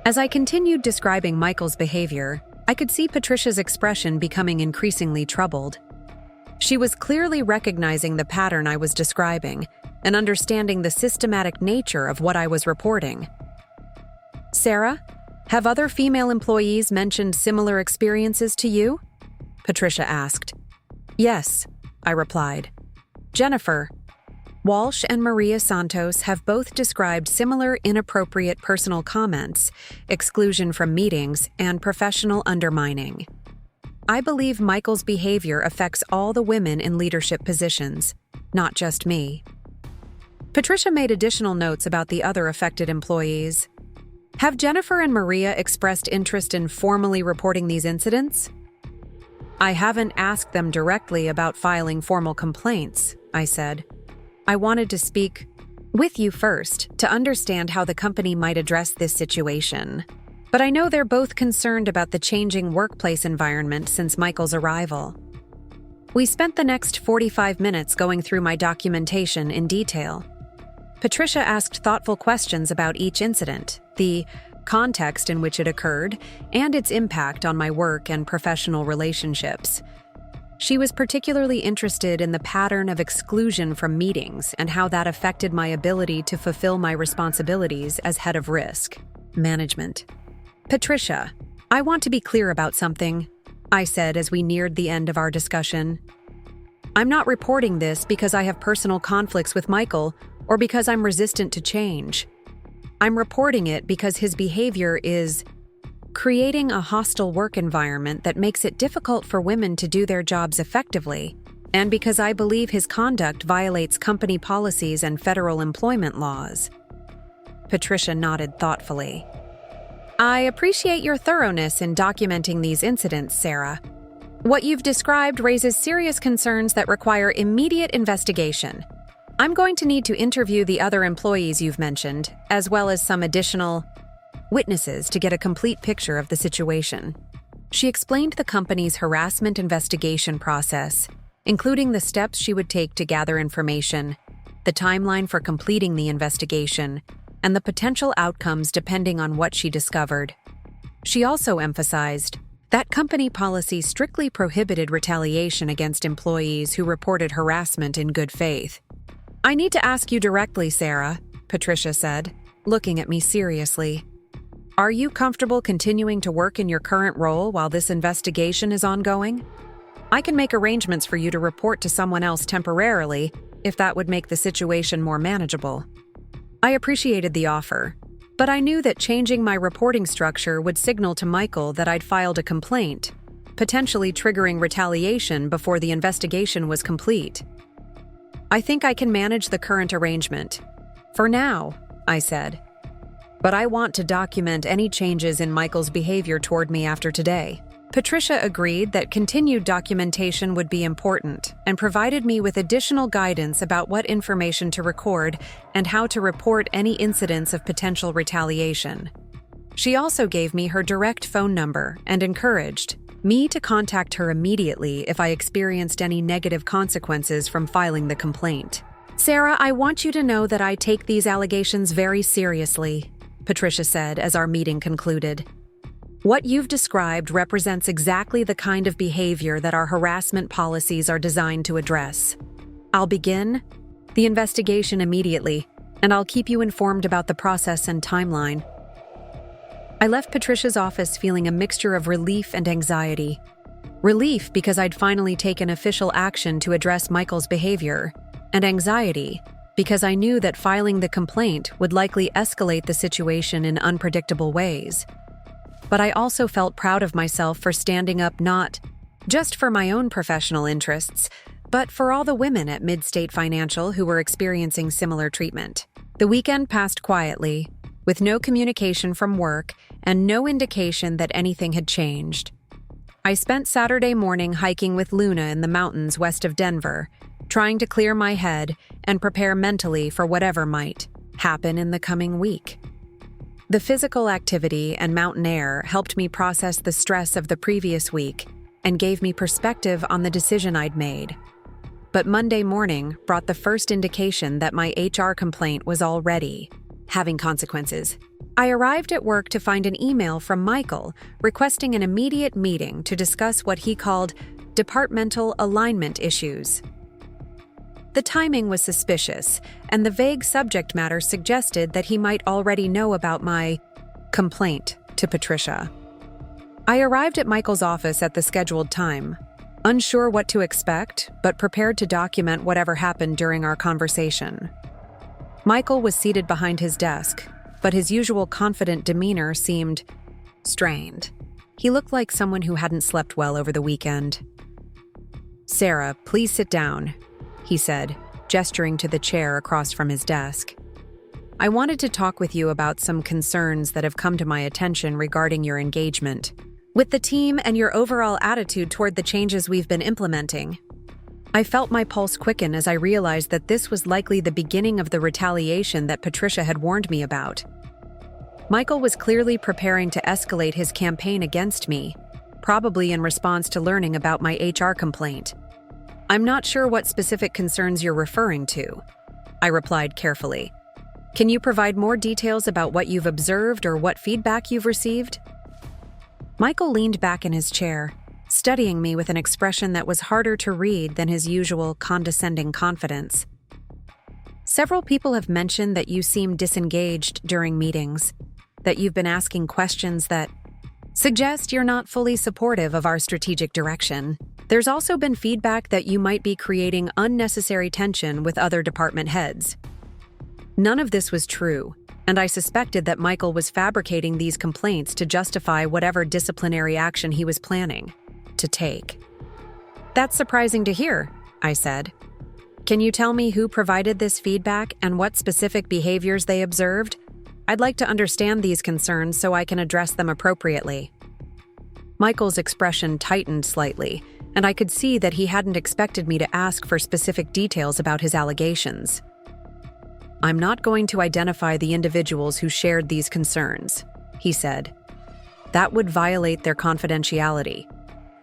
As I continued describing Michael's behavior, I could see Patricia's expression becoming increasingly troubled. She was clearly recognizing the pattern I was describing and understanding the systematic nature of what I was reporting. Sarah, have other female employees mentioned similar experiences to you? Patricia asked. Yes, I replied. Jennifer, Walsh and Maria Santos have both described similar inappropriate personal comments, exclusion from meetings, and professional undermining. I believe Michael's behavior affects all the women in leadership positions, not just me. Patricia made additional notes about the other affected employees. Have Jennifer and Maria expressed interest in formally reporting these incidents? I haven't asked them directly about filing formal complaints, I said. I wanted to speak with you first to understand how the company might address this situation. But I know they're both concerned about the changing workplace environment since Michael's arrival. We spent the next 45 minutes going through my documentation in detail. Patricia asked thoughtful questions about each incident, the context in which it occurred, and its impact on my work and professional relationships. She was particularly interested in the pattern of exclusion from meetings and how that affected my ability to fulfill my responsibilities as head of risk management. Patricia, I want to be clear about something, I said as we neared the end of our discussion. I'm not reporting this because I have personal conflicts with Michael or because I'm resistant to change. I'm reporting it because his behavior is creating a hostile work environment that makes it difficult for women to do their jobs effectively, and because I believe his conduct violates company policies and federal employment laws. Patricia nodded thoughtfully. I appreciate your thoroughness in documenting these incidents, Sarah. What you've described raises serious concerns that require immediate investigation. I'm going to need to interview the other employees you've mentioned, as well as some additional witnesses to get a complete picture of the situation. She explained the company's harassment investigation process, including the steps she would take to gather information, the timeline for completing the investigation, and the potential outcomes depending on what she discovered. She also emphasized that company policy strictly prohibited retaliation against employees who reported harassment in good faith. I need to ask you directly, Sarah, Patricia said, looking at me seriously. Are you comfortable continuing to work in your current role while this investigation is ongoing? I can make arrangements for you to report to someone else temporarily if that would make the situation more manageable. I appreciated the offer, but I knew that changing my reporting structure would signal to Michael that I'd filed a complaint, potentially triggering retaliation before the investigation was complete. I think I can manage the current arrangement. For now, I said. But I want to document any changes in Michael's behavior toward me after today. Patricia agreed that continued documentation would be important and provided me with additional guidance about what information to record and how to report any incidents of potential retaliation. She also gave me her direct phone number and encouraged me to contact her immediately if I experienced any negative consequences from filing the complaint. "Sarah, I want you to know that I take these allegations very seriously," Patricia said as our meeting concluded. "What you've described represents exactly the kind of behavior that our harassment policies are designed to address. I'll begin the investigation immediately, and I'll keep you informed about the process and timeline." I left Patricia's office feeling a mixture of relief and anxiety. Relief because I'd finally taken official action to address Michael's behavior, and anxiety because I knew that filing the complaint would likely escalate the situation in unpredictable ways. But I also felt proud of myself for standing up not just for my own professional interests, but for all the women at Midstate Financial who were experiencing similar treatment. The weekend passed quietly, with no communication from work and no indication that anything had changed. I spent Saturday morning hiking with Luna in the mountains west of Denver, trying to clear my head and prepare mentally for whatever might happen in the coming week. The physical activity and mountain air helped me process the stress of the previous week and gave me perspective on the decision I'd made. But Monday morning brought the first indication that my HR complaint was already having consequences. I arrived at work to find an email from Michael requesting an immediate meeting to discuss what he called departmental alignment issues. The timing was suspicious, and the vague subject matter suggested that he might already know about my complaint to Patricia. I arrived at Michael's office at the scheduled time, unsure what to expect, but prepared to document whatever happened during our conversation. Michael was seated behind his desk, but his usual confident demeanor seemed strained. He looked like someone who hadn't slept well over the weekend. "Sarah, please sit down," he said, gesturing to the chair across from his desk. "I wanted to talk with you about some concerns that have come to my attention regarding your engagement with the team and your overall attitude toward the changes we've been implementing." I felt my pulse quicken as I realized that this was likely the beginning of the retaliation that Patricia had warned me about. Michael was clearly preparing to escalate his campaign against me, probably in response to learning about my HR complaint. "I'm not sure what specific concerns you're referring to," I replied carefully. "Can you provide more details about what you've observed or what feedback you've received?" Michael leaned back in his chair, studying me with an expression that was harder to read than his usual condescending confidence. "Several people have mentioned that you seem disengaged during meetings, that you've been asking questions that suggest you're not fully supportive of our strategic direction. There's also been feedback that you might be creating unnecessary tension with other department heads." None of this was true, and I suspected that Michael was fabricating these complaints to justify whatever disciplinary action he was planning to take. "That's surprising to hear," I said. "Can you tell me who provided this feedback and what specific behaviors they observed? I'd like to understand these concerns so I can address them appropriately." Michael's expression tightened slightly, and I could see that he hadn't expected me to ask for specific details about his allegations. "I'm not going to identify the individuals who shared these concerns," he said. "That would violate their confidentiality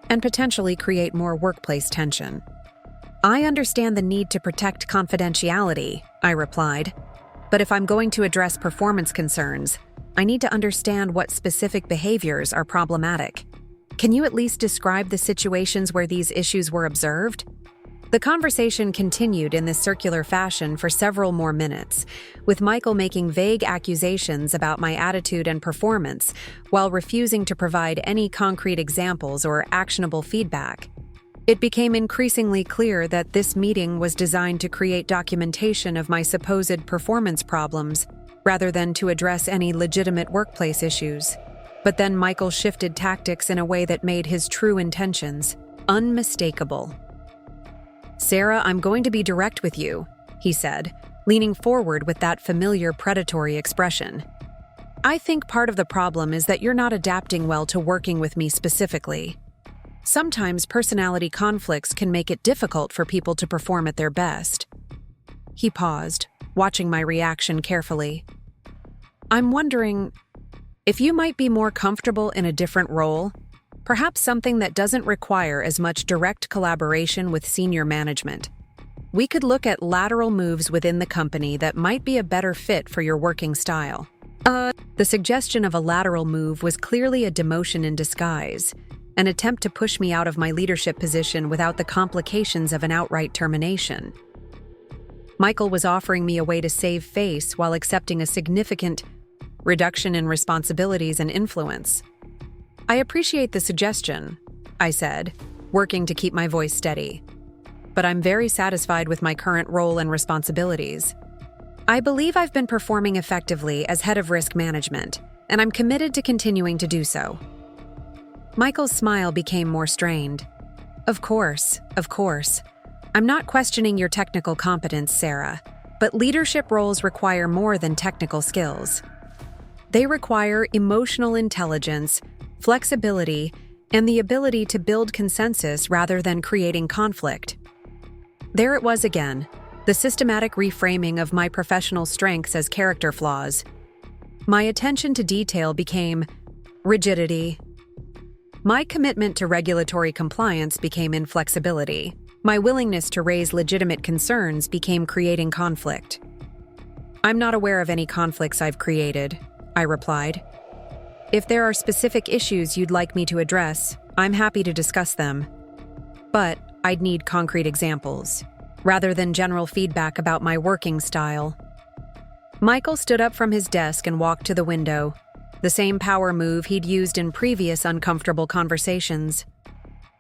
and potentially create more workplace tension." "I understand the need to protect confidentiality," I replied. "But if I'm going to address performance concerns, I need to understand what specific behaviors are problematic. Can you at least describe the situations where these issues were observed?" The conversation continued in this circular fashion for several more minutes, with Michael making vague accusations about my attitude and performance while refusing to provide any concrete examples or actionable feedback. It became increasingly clear that this meeting was designed to create documentation of my supposed performance problems, rather than to address any legitimate workplace issues. But then Michael shifted tactics in a way that made his true intentions unmistakable. "Sarah, I'm going to be direct with you," he said, leaning forward with that familiar predatory expression. "I think part of the problem is that you're not adapting well to working with me specifically. Sometimes personality conflicts can make it difficult for people to perform at their best. He paused, watching my reaction carefully. I'm wondering if you might be more comfortable in a different role, perhaps something that doesn't require as much direct collaboration with senior management. We could look at lateral moves within the company that might be a better fit for your working style. The suggestion of a lateral move was clearly a demotion in disguise, an attempt to push me out of my leadership position without the complications of an outright termination. Michael was offering me a way to save face while accepting a significant reduction in responsibilities and influence. I appreciate the suggestion, I said, working to keep my voice steady. But I'm very satisfied with my current role and responsibilities. I believe I've been performing effectively as head of risk management, and I'm committed to continuing to do so. Michael's smile became more strained. Of course. I'm not questioning your technical competence, Sarah, but leadership roles require more than technical skills. They require emotional intelligence, flexibility, and the ability to build consensus rather than creating conflict. There it was again, the systematic reframing of my professional strengths as character flaws. My attention to detail became rigidity. My commitment to regulatory compliance became inflexibility. My willingness to raise legitimate concerns became creating conflict. I'm not aware of any conflicts I've created, I replied. If there are specific issues you'd like me to address, I'm happy to discuss them. But I'd need concrete examples, rather than general feedback about my working style. Michael stood up from his desk and walked to the window, the same power move he'd used in previous uncomfortable conversations.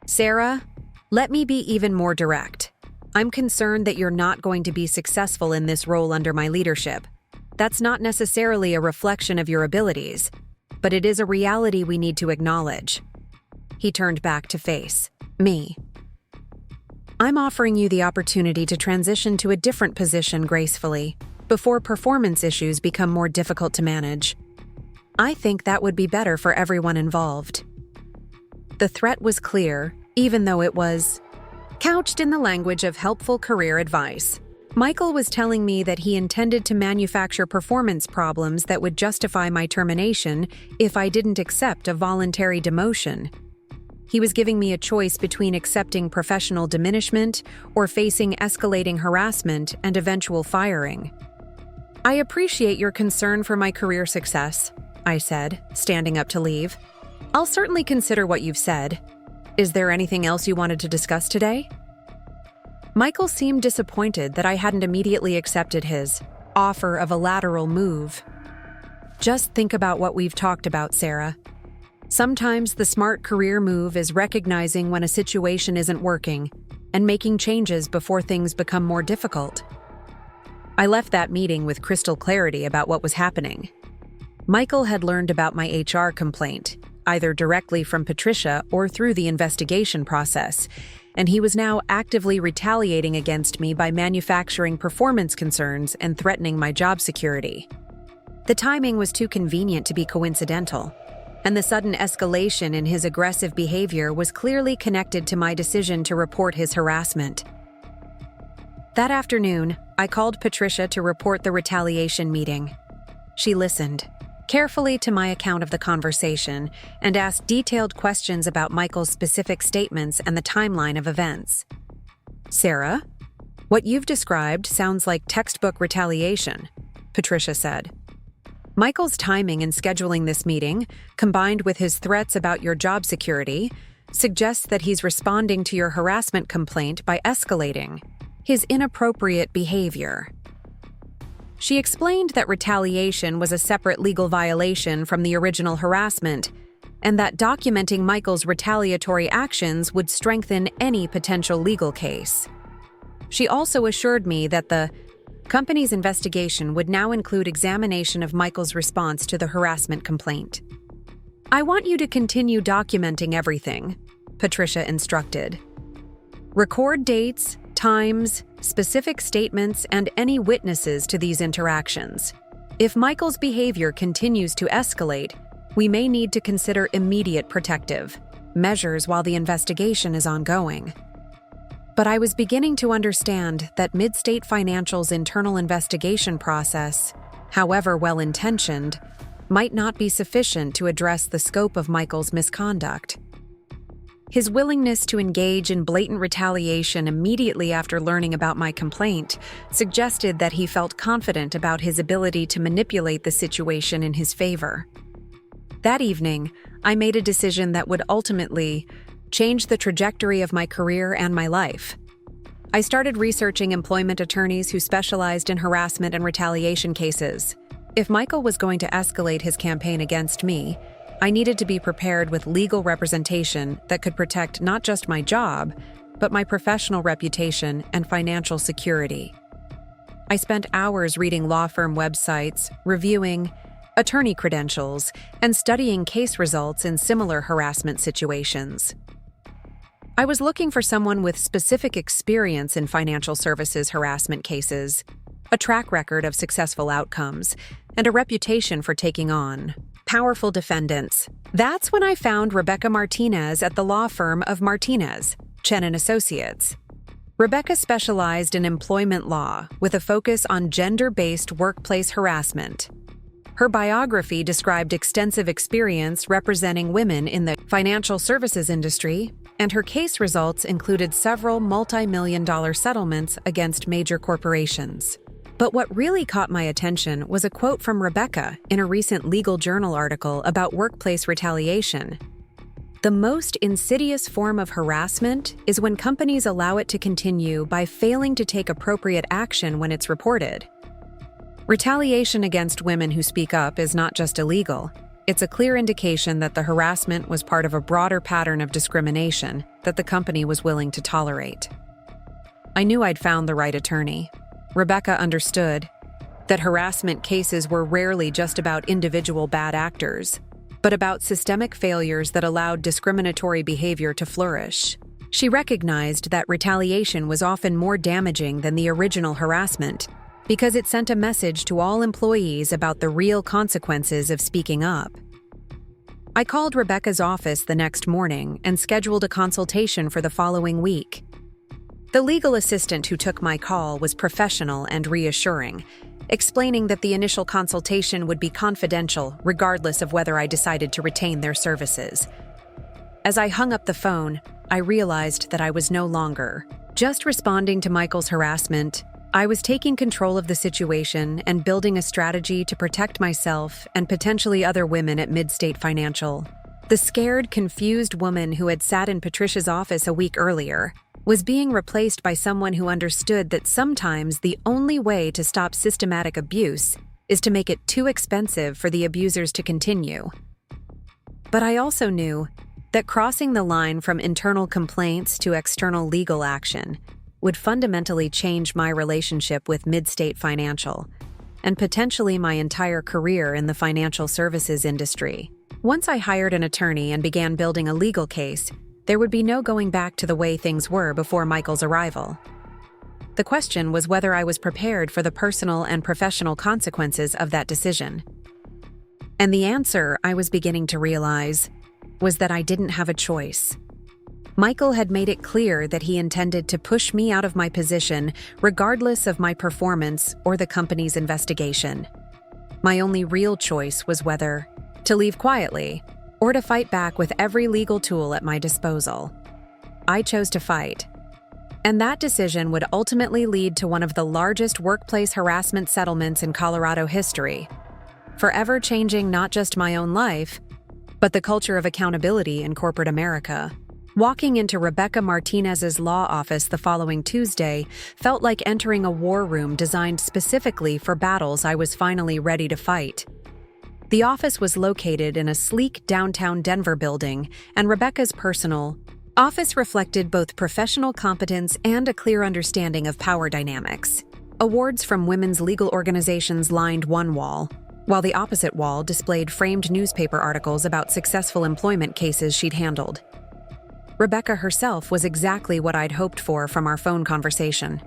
Sarah, let me be even more direct. I'm concerned that you're not going to be successful in this role under my leadership. That's not necessarily a reflection of your abilities, but it is a reality we need to acknowledge. He turned back to face me. I'm offering you the opportunity to transition to a different position gracefully, before performance issues become more difficult to manage. I think that would be better for everyone involved. The threat was clear, even though it was couched in the language of helpful career advice. Michael was telling me that he intended to manufacture performance problems that would justify my termination if I didn't accept a voluntary demotion. He was giving me a choice between accepting professional diminishment or facing escalating harassment and eventual firing. I appreciate your concern for my career success, I said, standing up to leave. I'll certainly consider what you've said. Is there anything else you wanted to discuss today? Michael seemed disappointed that I hadn't immediately accepted his offer of a lateral move. Just think about what we've talked about, Sarah. Sometimes the smart career move is recognizing when a situation isn't working and making changes before things become more difficult. I left that meeting with crystal clarity about what was happening. Michael had learned about my HR complaint, either directly from Patricia or through the investigation process, and he was now actively retaliating against me by manufacturing performance concerns and threatening my job security. The timing was too convenient to be coincidental, and the sudden escalation in his aggressive behavior was clearly connected to my decision to report his harassment. That afternoon, I called Patricia to report the retaliation meeting. She listened carefully to my account of the conversation and asked detailed questions about Michael's specific statements and the timeline of events. Sarah, what you've described sounds like textbook retaliation, Patricia said. Michael's timing in scheduling this meeting, combined with his threats about your job security, suggests that he's responding to your harassment complaint by escalating his inappropriate behavior. She explained that retaliation was a separate legal violation from the original harassment, and that documenting Michael's retaliatory actions would strengthen any potential legal case. She also assured me that the company's investigation would now include examination of Michael's response to the harassment complaint. I want you to continue documenting everything, Patricia instructed. Record dates, times, specific statements, and any witnesses to these interactions. If Michael's behavior continues to escalate, we may need to consider immediate protective measures while the investigation is ongoing. But I was beginning to understand that Midstate Financial's internal investigation process, however well-intentioned, might not be sufficient to address the scope of Michael's misconduct. His willingness to engage in blatant retaliation immediately after learning about my complaint suggested that he felt confident about his ability to manipulate the situation in his favor. That evening, I made a decision that would ultimately change the trajectory of my career and my life. I started researching employment attorneys who specialized in harassment and retaliation cases. If Michael was going to escalate his campaign against me, I needed to be prepared with legal representation that could protect not just my job, but my professional reputation and financial security. I spent hours reading law firm websites, reviewing attorney credentials, and studying case results in similar harassment situations. I was looking for someone with specific experience in financial services harassment cases, a track record of successful outcomes, and a reputation for taking on powerful defendants. That's when I found Rebecca Martinez at the law firm of Martinez, Chen & Associates. Rebecca specialized in employment law with a focus on gender-based workplace harassment. Her biography described extensive experience representing women in the financial services industry, and her case results included several multi-million-dollar settlements against major corporations. But what really caught my attention was a quote from Rebecca in a recent legal journal article about workplace retaliation. The most insidious form of harassment is when companies allow it to continue by failing to take appropriate action when it's reported. Retaliation against women who speak up is not just illegal. It's a clear indication that the harassment was part of a broader pattern of discrimination that the company was willing to tolerate. I knew I'd found the right attorney. Rebecca understood that harassment cases were rarely just about individual bad actors, but about systemic failures that allowed discriminatory behavior to flourish. She recognized that retaliation was often more damaging than the original harassment because it sent a message to all employees about the real consequences of speaking up. I called Rebecca's office the next morning and scheduled a consultation for the following week. The legal assistant who took my call was professional and reassuring, explaining that the initial consultation would be confidential regardless of whether I decided to retain their services. As I hung up the phone, I realized that I was no longer just responding to Michael's harassment. I was taking control of the situation and building a strategy to protect myself and potentially other women at Midstate Financial. The scared, confused woman who had sat in Patricia's office a week earlier was being replaced by someone who understood that sometimes the only way to stop systematic abuse is to make it too expensive for the abusers to continue. But I also knew that crossing the line from internal complaints to external legal action would fundamentally change my relationship with Midstate Financial and potentially my entire career in the financial services industry. Once I hired an attorney and began building a legal case, there would be no going back to the way things were before Michael's arrival. The question was whether I was prepared for the personal and professional consequences of that decision. And the answer, I was beginning to realize, was that I didn't have a choice. Michael had made it clear that he intended to push me out of my position regardless of my performance or the company's investigation. My only real choice was whether to leave quietly or to fight back with every legal tool at my disposal. I chose to fight. And that decision would ultimately lead to one of the largest workplace harassment settlements in Colorado history, forever changing not just my own life, but the culture of accountability in corporate America. Walking into Rebecca Martinez's law office the following Tuesday felt like entering a war room designed specifically for battles I was finally ready to fight. The office was located in a sleek downtown Denver building, and Rebecca's personal office reflected both professional competence and a clear understanding of power dynamics. Awards from women's legal organizations lined one wall, while the opposite wall displayed framed newspaper articles about successful employment cases she'd handled. Rebecca herself was exactly what I'd hoped for from our phone conversation.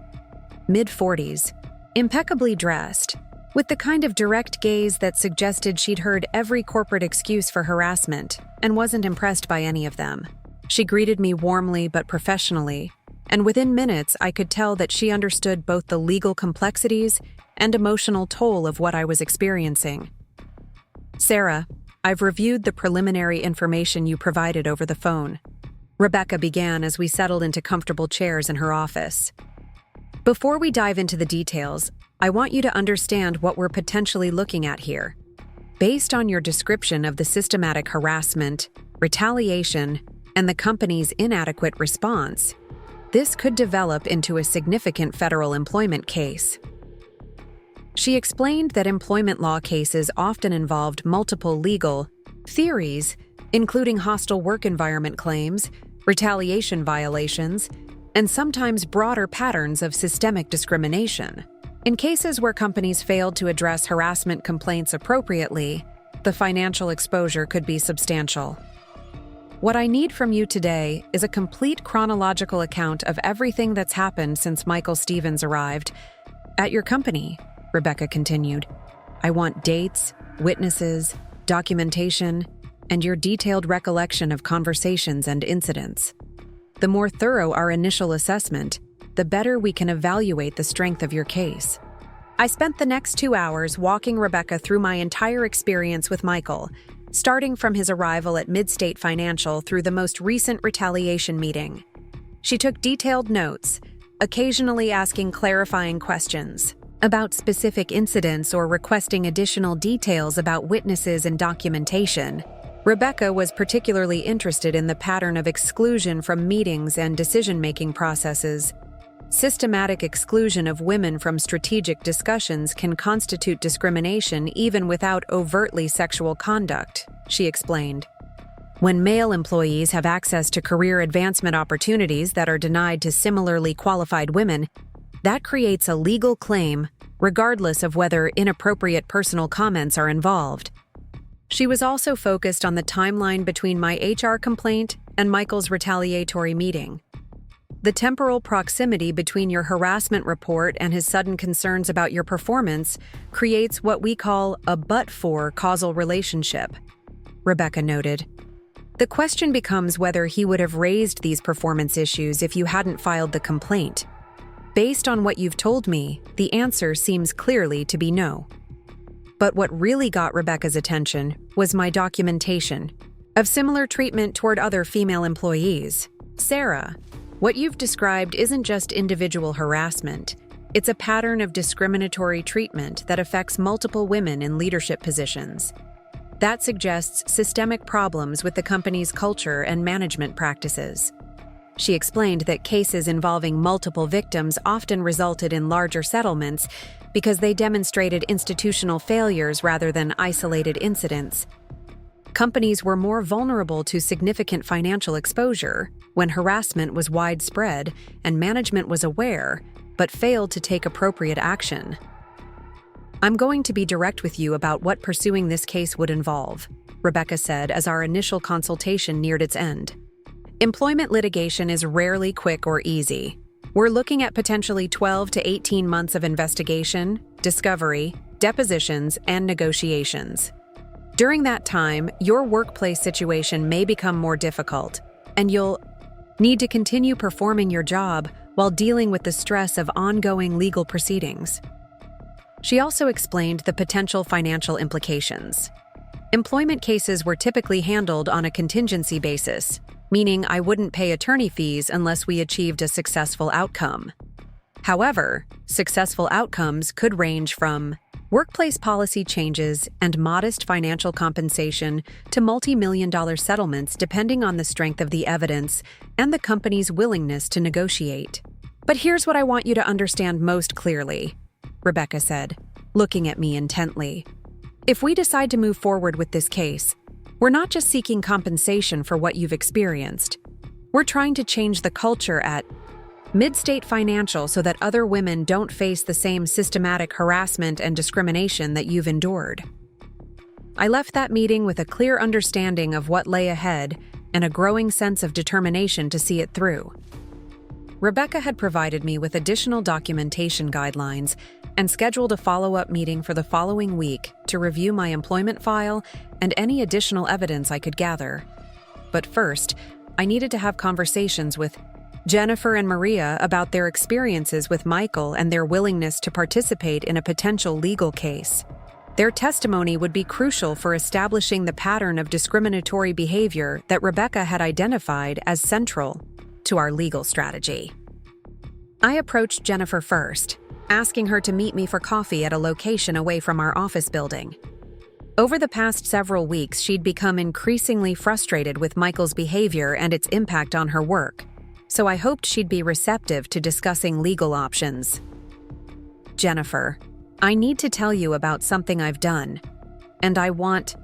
Mid-40s, impeccably dressed, with the kind of direct gaze that suggested she'd heard every corporate excuse for harassment and wasn't impressed by any of them. She greeted me warmly but professionally, and within minutes I could tell that she understood both the legal complexities and emotional toll of what I was experiencing. "Sarah, I've reviewed the preliminary information you provided over the phone," Rebecca began as we settled into comfortable chairs in her office. "Before we dive into the details, I want you to understand what we're potentially looking at here. Based on your description of the systematic harassment, retaliation, and the company's inadequate response, this could develop into a significant federal employment case." She explained that employment law cases often involved multiple legal theories, including hostile work environment claims, retaliation violations, and sometimes broader patterns of systemic discrimination. In cases where companies failed to address harassment complaints appropriately, the financial exposure could be substantial. "What I need from you today is a complete chronological account of everything that's happened since Michael Stevens arrived at your company," Rebecca continued. "I want dates, witnesses, documentation, and your detailed recollection of conversations and incidents. The more thorough our initial assessment, the better we can evaluate the strength of your case." I spent the next 2 hours walking Rebecca through my entire experience with Michael, starting from his arrival at Midstate Financial through the most recent retaliation meeting. She took detailed notes, occasionally asking clarifying questions about specific incidents or requesting additional details about witnesses and documentation. Rebecca was particularly interested in the pattern of exclusion from meetings and decision-making processes. Systematic exclusion of women from strategic discussions can constitute discrimination even without overtly sexual conduct, she explained. When male employees have access to career advancement opportunities that are denied to similarly qualified women, that creates a legal claim, regardless of whether inappropriate personal comments are involved. She was also focused on the timeline between my HR complaint and Michael's retaliatory meeting. The temporal proximity between your harassment report and his sudden concerns about your performance creates what we call a but-for causal relationship, Rebecca noted. The question becomes whether he would have raised these performance issues if you hadn't filed the complaint. Based on what you've told me, the answer seems clearly to be no. But what really got Rebecca's attention was my documentation of similar treatment toward other female employees. "Sarah, what you've described isn't just individual harassment. It's a pattern of discriminatory treatment that affects multiple women in leadership positions. That suggests systemic problems with the company's culture and management practices." She explained that cases involving multiple victims often resulted in larger settlements because they demonstrated institutional failures rather than isolated incidents. Companies were more vulnerable to significant financial exposure when harassment was widespread and management was aware but failed to take appropriate action. "I'm going to be direct with you about what pursuing this case would involve," Rebecca said as our initial consultation neared its end. "Employment litigation is rarely quick or easy. We're looking at potentially 12 to 18 months of investigation, discovery, depositions, and negotiations. During that time, your workplace situation may become more difficult, and you'll need to continue performing your job while dealing with the stress of ongoing legal proceedings." She also explained the potential financial implications. Employment cases were typically handled on a contingency basis, meaning I wouldn't pay attorney fees unless we achieved a successful outcome. However, successful outcomes could range from workplace policy changes and modest financial compensation to multi-million-dollar settlements depending on the strength of the evidence and the company's willingness to negotiate. "But here's what I want you to understand most clearly," Rebecca said, looking at me intently. "If we decide to move forward with this case, we're not just seeking compensation for what you've experienced. We're trying to change the culture at Midstate Financial so that other women don't face the same systematic harassment and discrimination that you've endured." I left that meeting with a clear understanding of what lay ahead and a growing sense of determination to see it through. Rebecca had provided me with additional documentation guidelines and scheduled a follow-up meeting for the following week to review my employment file and any additional evidence I could gather. But first, I needed to have conversations with Jennifer and Maria about their experiences with Michael and their willingness to participate in a potential legal case. Their testimony would be crucial for establishing the pattern of discriminatory behavior that Rebecca had identified as central to our legal strategy. I approached Jennifer first, asking her to meet me for coffee at a location away from our office building. Over the past several weeks, she'd become increasingly frustrated with Michael's behavior and its impact on her work, so I hoped she'd be receptive to discussing legal options. Jennifer, I need to tell you about something I've done, and I want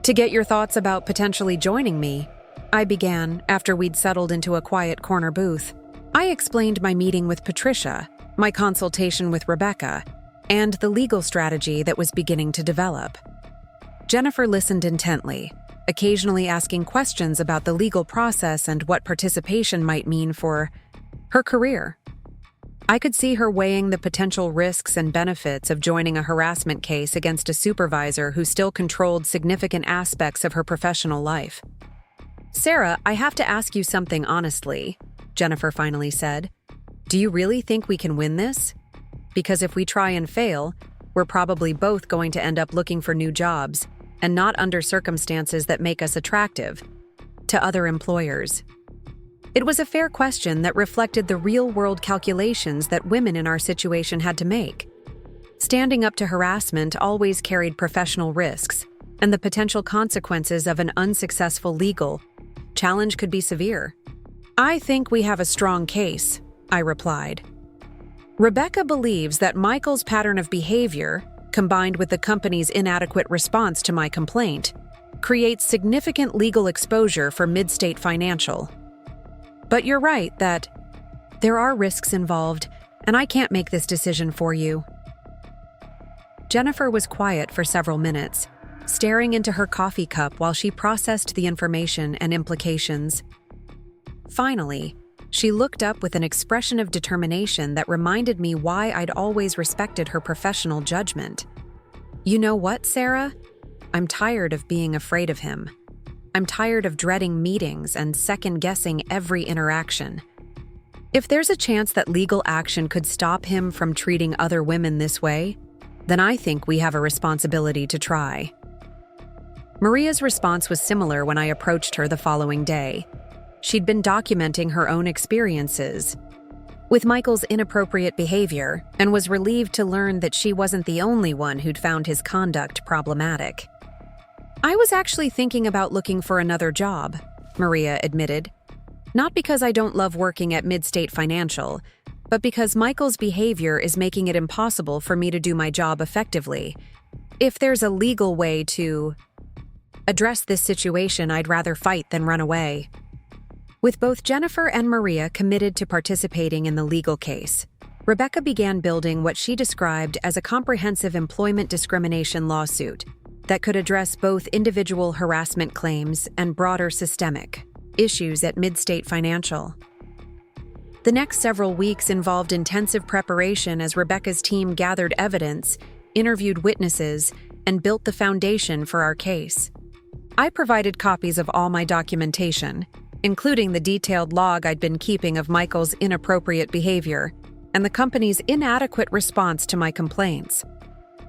to get your thoughts about potentially joining me, I began after we'd settled into a quiet corner booth. I explained my meeting with Patricia, my consultation with Rebecca, and the legal strategy that was beginning to develop. Jennifer listened intently, occasionally asking questions about the legal process and what participation might mean for her career. I could see her weighing the potential risks and benefits of joining a harassment case against a supervisor who still controlled significant aspects of her professional life. "Sarah, I have to ask you something honestly," Jennifer finally said. "Do you really think we can win this? Because if we try and fail, we're probably both going to end up looking for new jobs, and not under circumstances that make us attractive to other employers." It was a fair question that reflected the real-world calculations that women in our situation had to make. Standing up to harassment always carried professional risks, and the potential consequences of an unsuccessful legal challenge could be severe. "I think we have a strong case," I replied. "Rebecca believes that Michael's pattern of behavior, combined with the company's inadequate response to my complaint, creates significant legal exposure for Midstate Financial. But you're right that there are risks involved, and I can't make this decision for you." Jennifer was quiet for several minutes, staring into her coffee cup while she processed the information and implications. Finally, she looked up with an expression of determination that reminded me why I'd always respected her professional judgment. "You know what, Sarah? I'm tired of being afraid of him. I'm tired of dreading meetings and second-guessing every interaction. If there's a chance that legal action could stop him from treating other women this way, then I think we have a responsibility to try." Maria's response was similar when I approached her the following day. She'd been documenting her own experiences with Michael's inappropriate behavior and was relieved to learn that she wasn't the only one who'd found his conduct problematic. "I was actually thinking about looking for another job," Maria admitted. "Not because I don't love working at Midstate Financial, but because Michael's behavior is making it impossible for me to do my job effectively. If there's a legal way to address this situation, I'd rather fight than run away." With both Jennifer and Maria committed to participating in the legal case, Rebecca began building what she described as a comprehensive employment discrimination lawsuit that could address both individual harassment claims and broader systemic issues at Midstate Financial. The next several weeks involved intensive preparation as Rebecca's team gathered evidence, interviewed witnesses, and built the foundation for our case. I provided copies of all my documentation, including the detailed log I'd been keeping of Michael's inappropriate behavior and the company's inadequate response to my complaints.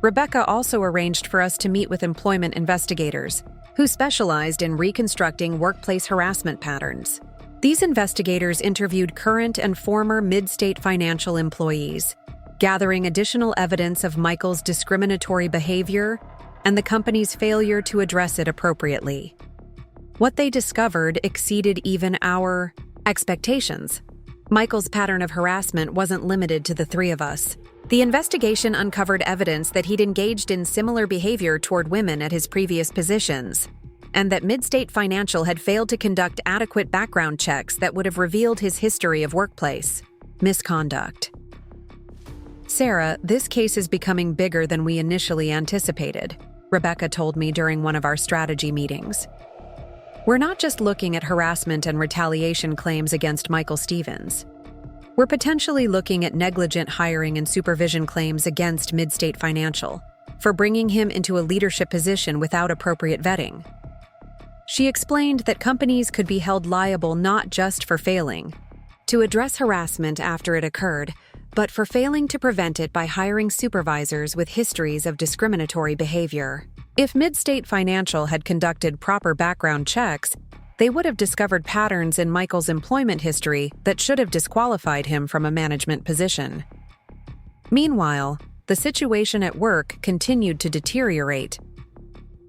Rebecca also arranged for us to meet with employment investigators, who specialized in reconstructing workplace harassment patterns. These investigators interviewed current and former Midstate Financial employees, gathering additional evidence of Michael's discriminatory behavior and the company's failure to address it appropriately. What they discovered exceeded even our expectations. Michael's pattern of harassment wasn't limited to the three of us. The investigation uncovered evidence that he'd engaged in similar behavior toward women at his previous positions, and that Midstate Financial had failed to conduct adequate background checks that would have revealed his history of workplace misconduct. "Sarah, this case is becoming bigger than we initially anticipated," Rebecca told me during one of our strategy meetings. "We're not just looking at harassment and retaliation claims against Michael Stevens. We're potentially looking at negligent hiring and supervision claims against Midstate Financial for bringing him into a leadership position without appropriate vetting. She explained that companies could be held liable not just for failing to address harassment after it occurred, but for failing to prevent it by hiring supervisors with histories of discriminatory behavior. If Midstate Financial had conducted proper background checks, they would have discovered patterns in Michael's employment history that should have disqualified him from a management position. Meanwhile, the situation at work continued to deteriorate.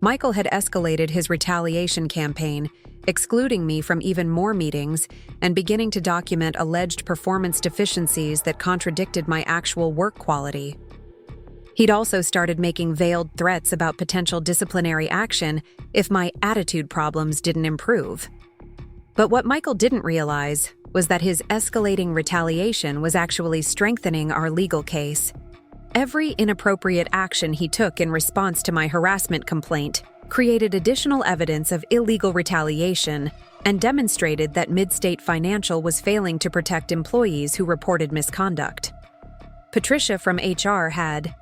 Michael had escalated his retaliation campaign, excluding me from even more meetings and beginning to document alleged performance deficiencies that contradicted my actual work quality. He'd also started making veiled threats about potential disciplinary action if my attitude problems didn't improve. But what Michael didn't realize was that his escalating retaliation was actually strengthening our legal case. Every inappropriate action he took in response to my harassment complaint created additional evidence of illegal retaliation and demonstrated that Midstate Financial was failing to protect employees who reported misconduct. Patricia from HR had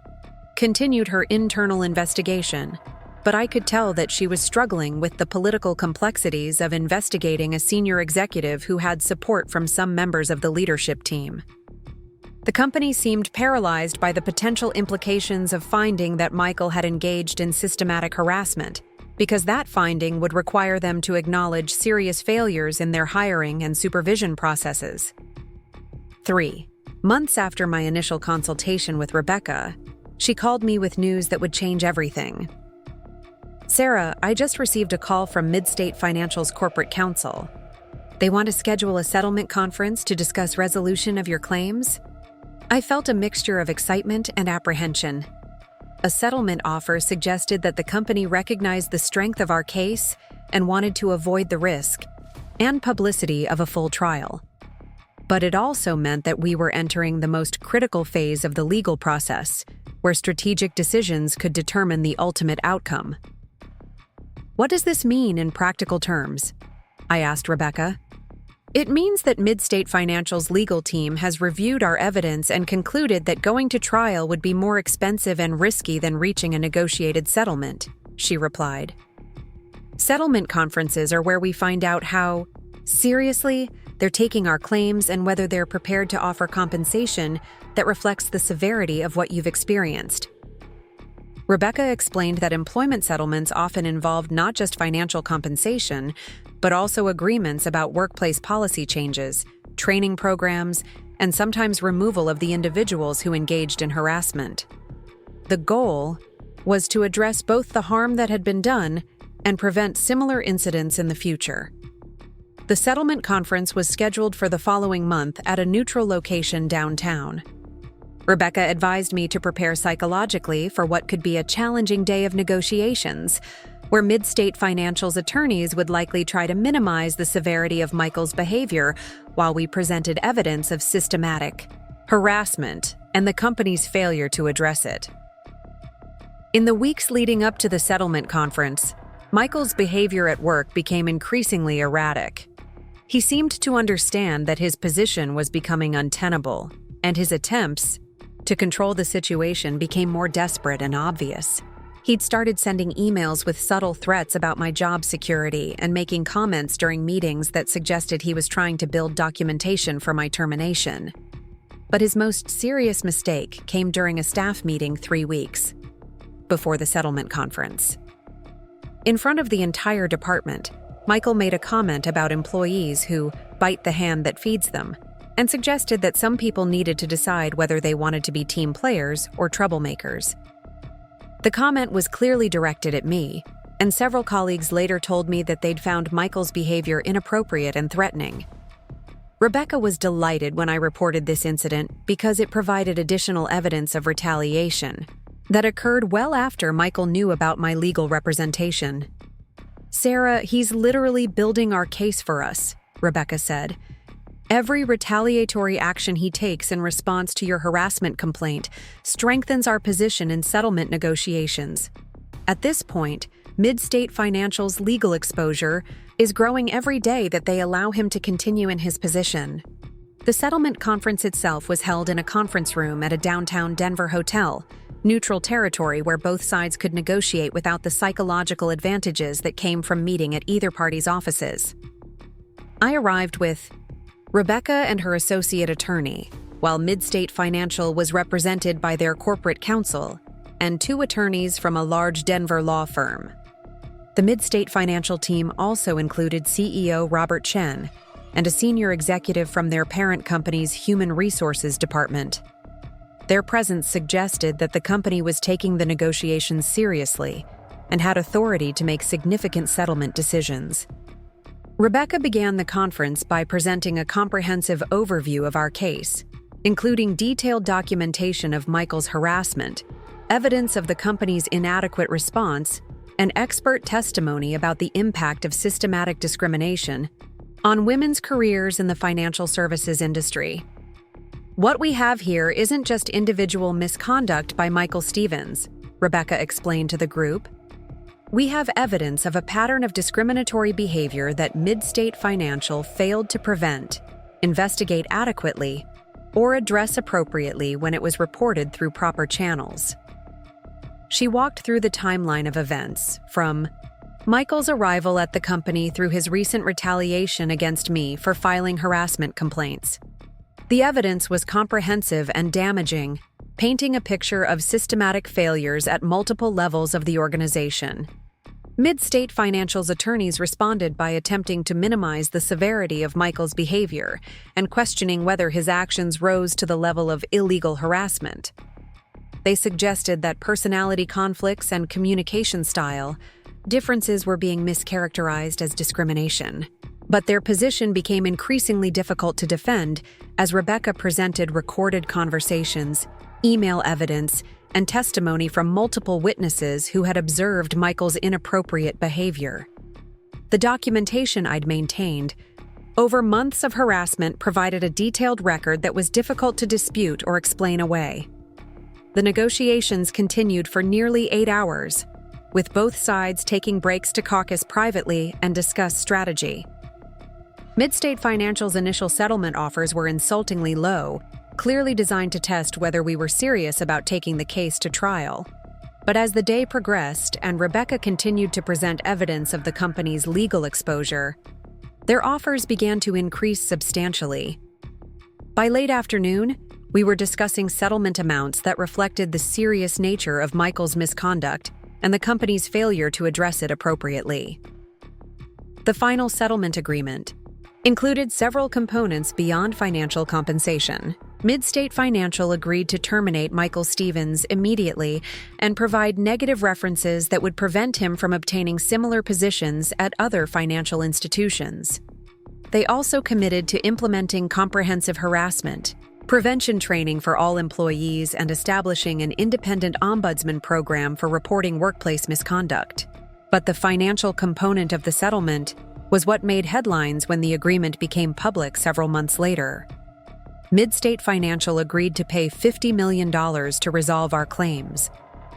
continued her internal investigation, but I could tell that she was struggling with the political complexities of investigating a senior executive who had support from some members of the leadership team. The company seemed paralyzed by the potential implications of finding that Michael had engaged in systematic harassment, because that finding would require them to acknowledge serious failures in their hiring and supervision processes. 3 months after my initial consultation with Rebecca, she called me with news that would change everything. "Sarah, I just received a call from Midstate Financial's corporate counsel. They want to schedule a settlement conference to discuss resolution of your claims." I felt a mixture of excitement and apprehension. A settlement offer suggested that the company recognized the strength of our case and wanted to avoid the risk and publicity of a full trial. But it also meant that we were entering the most critical phase of the legal process, where strategic decisions could determine the ultimate outcome. "What does this mean in practical terms?" I asked Rebecca. "It means that Midstate Financial's legal team has reviewed our evidence and concluded that going to trial would be more expensive and risky than reaching a negotiated settlement," she replied. "Settlement conferences are where we find out how seriously they're taking our claims and whether they're prepared to offer compensation that reflects the severity of what you've experienced." Rebecca explained that employment settlements often involved not just financial compensation, but also agreements about workplace policy changes, training programs, and sometimes removal of the individuals who engaged in harassment. The goal was to address both the harm that had been done and prevent similar incidents in the future. The settlement conference was scheduled for the following month at a neutral location downtown. Rebecca advised me to prepare psychologically for what could be a challenging day of negotiations, where Midstate Financial's attorneys would likely try to minimize the severity of Michael's behavior while we presented evidence of systematic harassment and the company's failure to address it. In the weeks leading up to the settlement conference, Michael's behavior at work became increasingly erratic. He seemed to understand that his position was becoming untenable, and his attempts to control the situation became more desperate and obvious. He'd started sending emails with subtle threats about my job security and making comments during meetings that suggested he was trying to build documentation for my termination. But his most serious mistake came during a staff meeting 3 weeks before the settlement conference. In front of the entire department, Michael made a comment about employees who bite the hand that feeds them, and suggested that some people needed to decide whether they wanted to be team players or troublemakers. The comment was clearly directed at me, and several colleagues later told me that they'd found Michael's behavior inappropriate and threatening. Rebecca was delighted when I reported this incident because it provided additional evidence of retaliation that occurred well after Michael knew about my legal representation. "Sarah, he's literally building our case for us," Rebecca said. "Every retaliatory action he takes in response to your harassment complaint strengthens our position in settlement negotiations. At this point, Midstate Financial's legal exposure is growing every day that they allow him to continue in his position." The settlement conference itself was held in a conference room at a downtown Denver hotel, neutral territory where both sides could negotiate without the psychological advantages that came from meeting at either party's offices. I arrived with Rebecca and her associate attorney, while Midstate Financial was represented by their corporate counsel and 2 attorneys from a large Denver law firm. The Midstate Financial team also included CEO Robert Chen and a senior executive from their parent company's Human Resources Department. Their presence suggested that the company was taking the negotiations seriously and had authority to make significant settlement decisions. Rebecca began the conference by presenting a comprehensive overview of our case, including detailed documentation of Michael's harassment, evidence of the company's inadequate response, and expert testimony about the impact of systematic discrimination on women's careers in the financial services industry. What we have here isn't just individual misconduct by Michael Stevens, Rebecca explained to the group. We have evidence of a pattern of discriminatory behavior that Midstate Financial failed to prevent, investigate adequately, or address appropriately when it was reported through proper channels. She walked through the timeline of events, from Michael's arrival at the company through his recent retaliation against me for filing harassment complaints. The evidence was comprehensive and damaging, painting a picture of systematic failures at multiple levels of the organization. Midstate Financial's attorneys responded by attempting to minimize the severity of Michael's behavior and questioning whether his actions rose to the level of illegal harassment. They suggested that personality conflicts and communication style differences were being mischaracterized as discrimination. But their position became increasingly difficult to defend as Rebecca presented recorded conversations, email evidence, and testimony from multiple witnesses who had observed Michael's inappropriate behavior. The documentation I'd maintained over months of harassment provided a detailed record that was difficult to dispute or explain away. The negotiations continued for nearly 8 hours, with both sides taking breaks to caucus privately and discuss strategy. Midstate Financial's initial settlement offers were insultingly low, clearly designed to test whether we were serious about taking the case to trial. But as the day progressed and Rebecca continued to present evidence of the company's legal exposure, their offers began to increase substantially. By late afternoon, we were discussing settlement amounts that reflected the serious nature of Michael's misconduct and the company's failure to address it appropriately. The final settlement agreement included several components beyond financial compensation. Midstate Financial agreed to terminate Michael Stevens immediately and provide negative references that would prevent him from obtaining similar positions at other financial institutions. They also committed to implementing comprehensive harassment, prevention training for all employees, and establishing an independent ombudsman program for reporting workplace misconduct. But the financial component of the settlement was what made headlines when the agreement became public several months later. Midstate Financial agreed to pay $50 million to resolve our claims,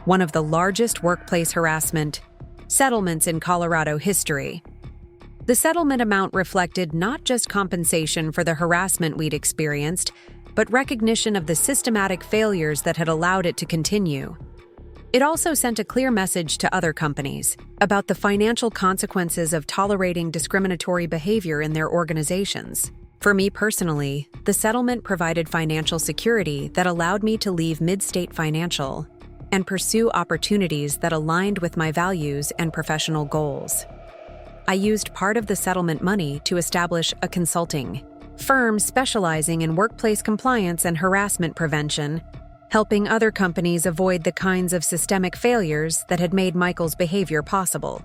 one of the largest workplace harassment settlements in Colorado history. The settlement amount reflected not just compensation for the harassment we'd experienced, but recognition of the systematic failures that had allowed it to continue. It also sent a clear message to other companies about the financial consequences of tolerating discriminatory behavior in their organizations. For me personally, the settlement provided financial security that allowed me to leave Midstate Financial and pursue opportunities that aligned with my values and professional goals. I used part of the settlement money to establish a consulting firm specializing in workplace compliance and harassment prevention, helping other companies avoid the kinds of systemic failures that had made Michael's behavior possible.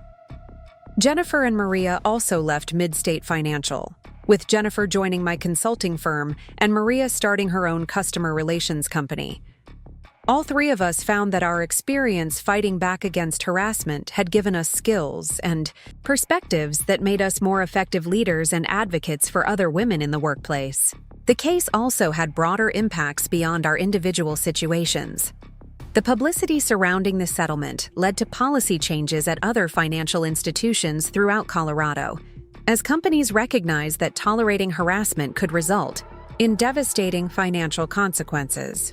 Jennifer and Maria also left Midstate Financial, with Jennifer joining my consulting firm and Maria starting her own customer relations company. All 3 of us found that our experience fighting back against harassment had given us skills and perspectives that made us more effective leaders and advocates for other women in the workplace. The case also had broader impacts beyond our individual situations. The publicity surrounding the settlement led to policy changes at other financial institutions throughout Colorado, as companies recognized that tolerating harassment could result in devastating financial consequences.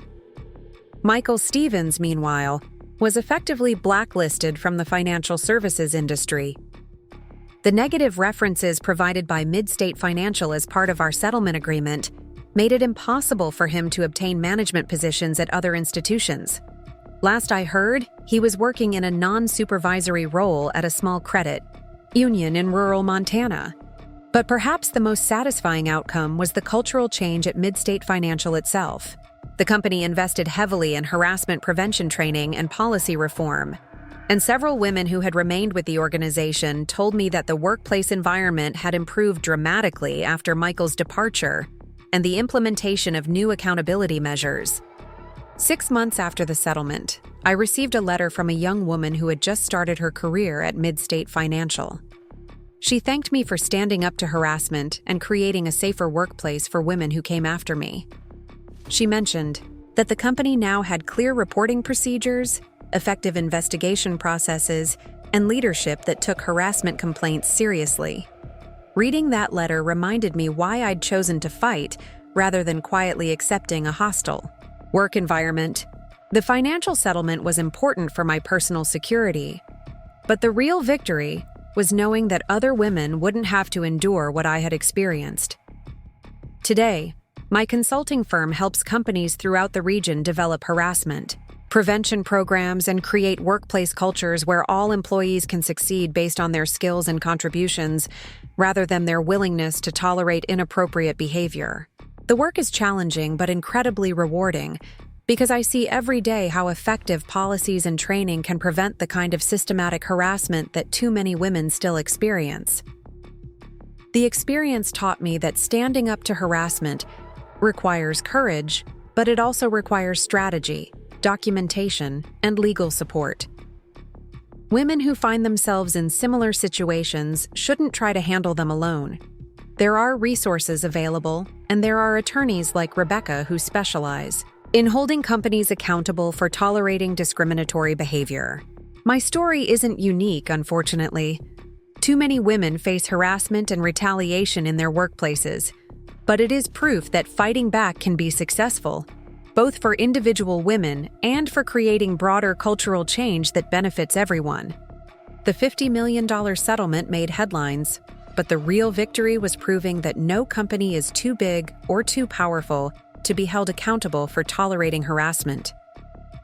Michael Stevens, meanwhile, was effectively blacklisted from the financial services industry. The negative references provided by Midstate Financial as part of our settlement agreement made it impossible for him to obtain management positions at other institutions. Last I heard, he was working in a non-supervisory role at a small credit union in rural Montana. But perhaps the most satisfying outcome was the cultural change at Midstate Financial itself. The company invested heavily in harassment prevention training and policy reform, and several women who had remained with the organization told me that the workplace environment had improved dramatically after Michael's departure and the implementation of new accountability measures. 6 months after the settlement, I received a letter from a young woman who had just started her career at Midstate Financial. She thanked me for standing up to harassment and creating a safer workplace for women who came after me. She mentioned that the company now had clear reporting procedures, effective investigation processes, and leadership that took harassment complaints seriously. Reading that letter reminded me why I'd chosen to fight rather than quietly accepting a hostile work environment. The financial settlement was important for my personal security, but the real victory was knowing that other women wouldn't have to endure what I had experienced. Today, my consulting firm helps companies throughout the region develop harassment prevention programs and create workplace cultures where all employees can succeed based on their skills and contributions, rather than their willingness to tolerate inappropriate behavior. The work is challenging but incredibly rewarding, because I see every day how effective policies and training can prevent the kind of systematic harassment that too many women still experience. The experience taught me that standing up to harassment requires courage, but it also requires strategy, documentation, and legal support. Women who find themselves in similar situations shouldn't try to handle them alone. There are resources available, and there are attorneys like Rebecca who specialize in holding companies accountable for tolerating discriminatory behavior. My story isn't unique, unfortunately. Too many women face harassment and retaliation in their workplaces, but it is proof that fighting back can be successful, both for individual women and for creating broader cultural change that benefits everyone. The $50 million settlement made headlines, but the real victory was proving that no company is too big or too powerful to be held accountable for tolerating harassment.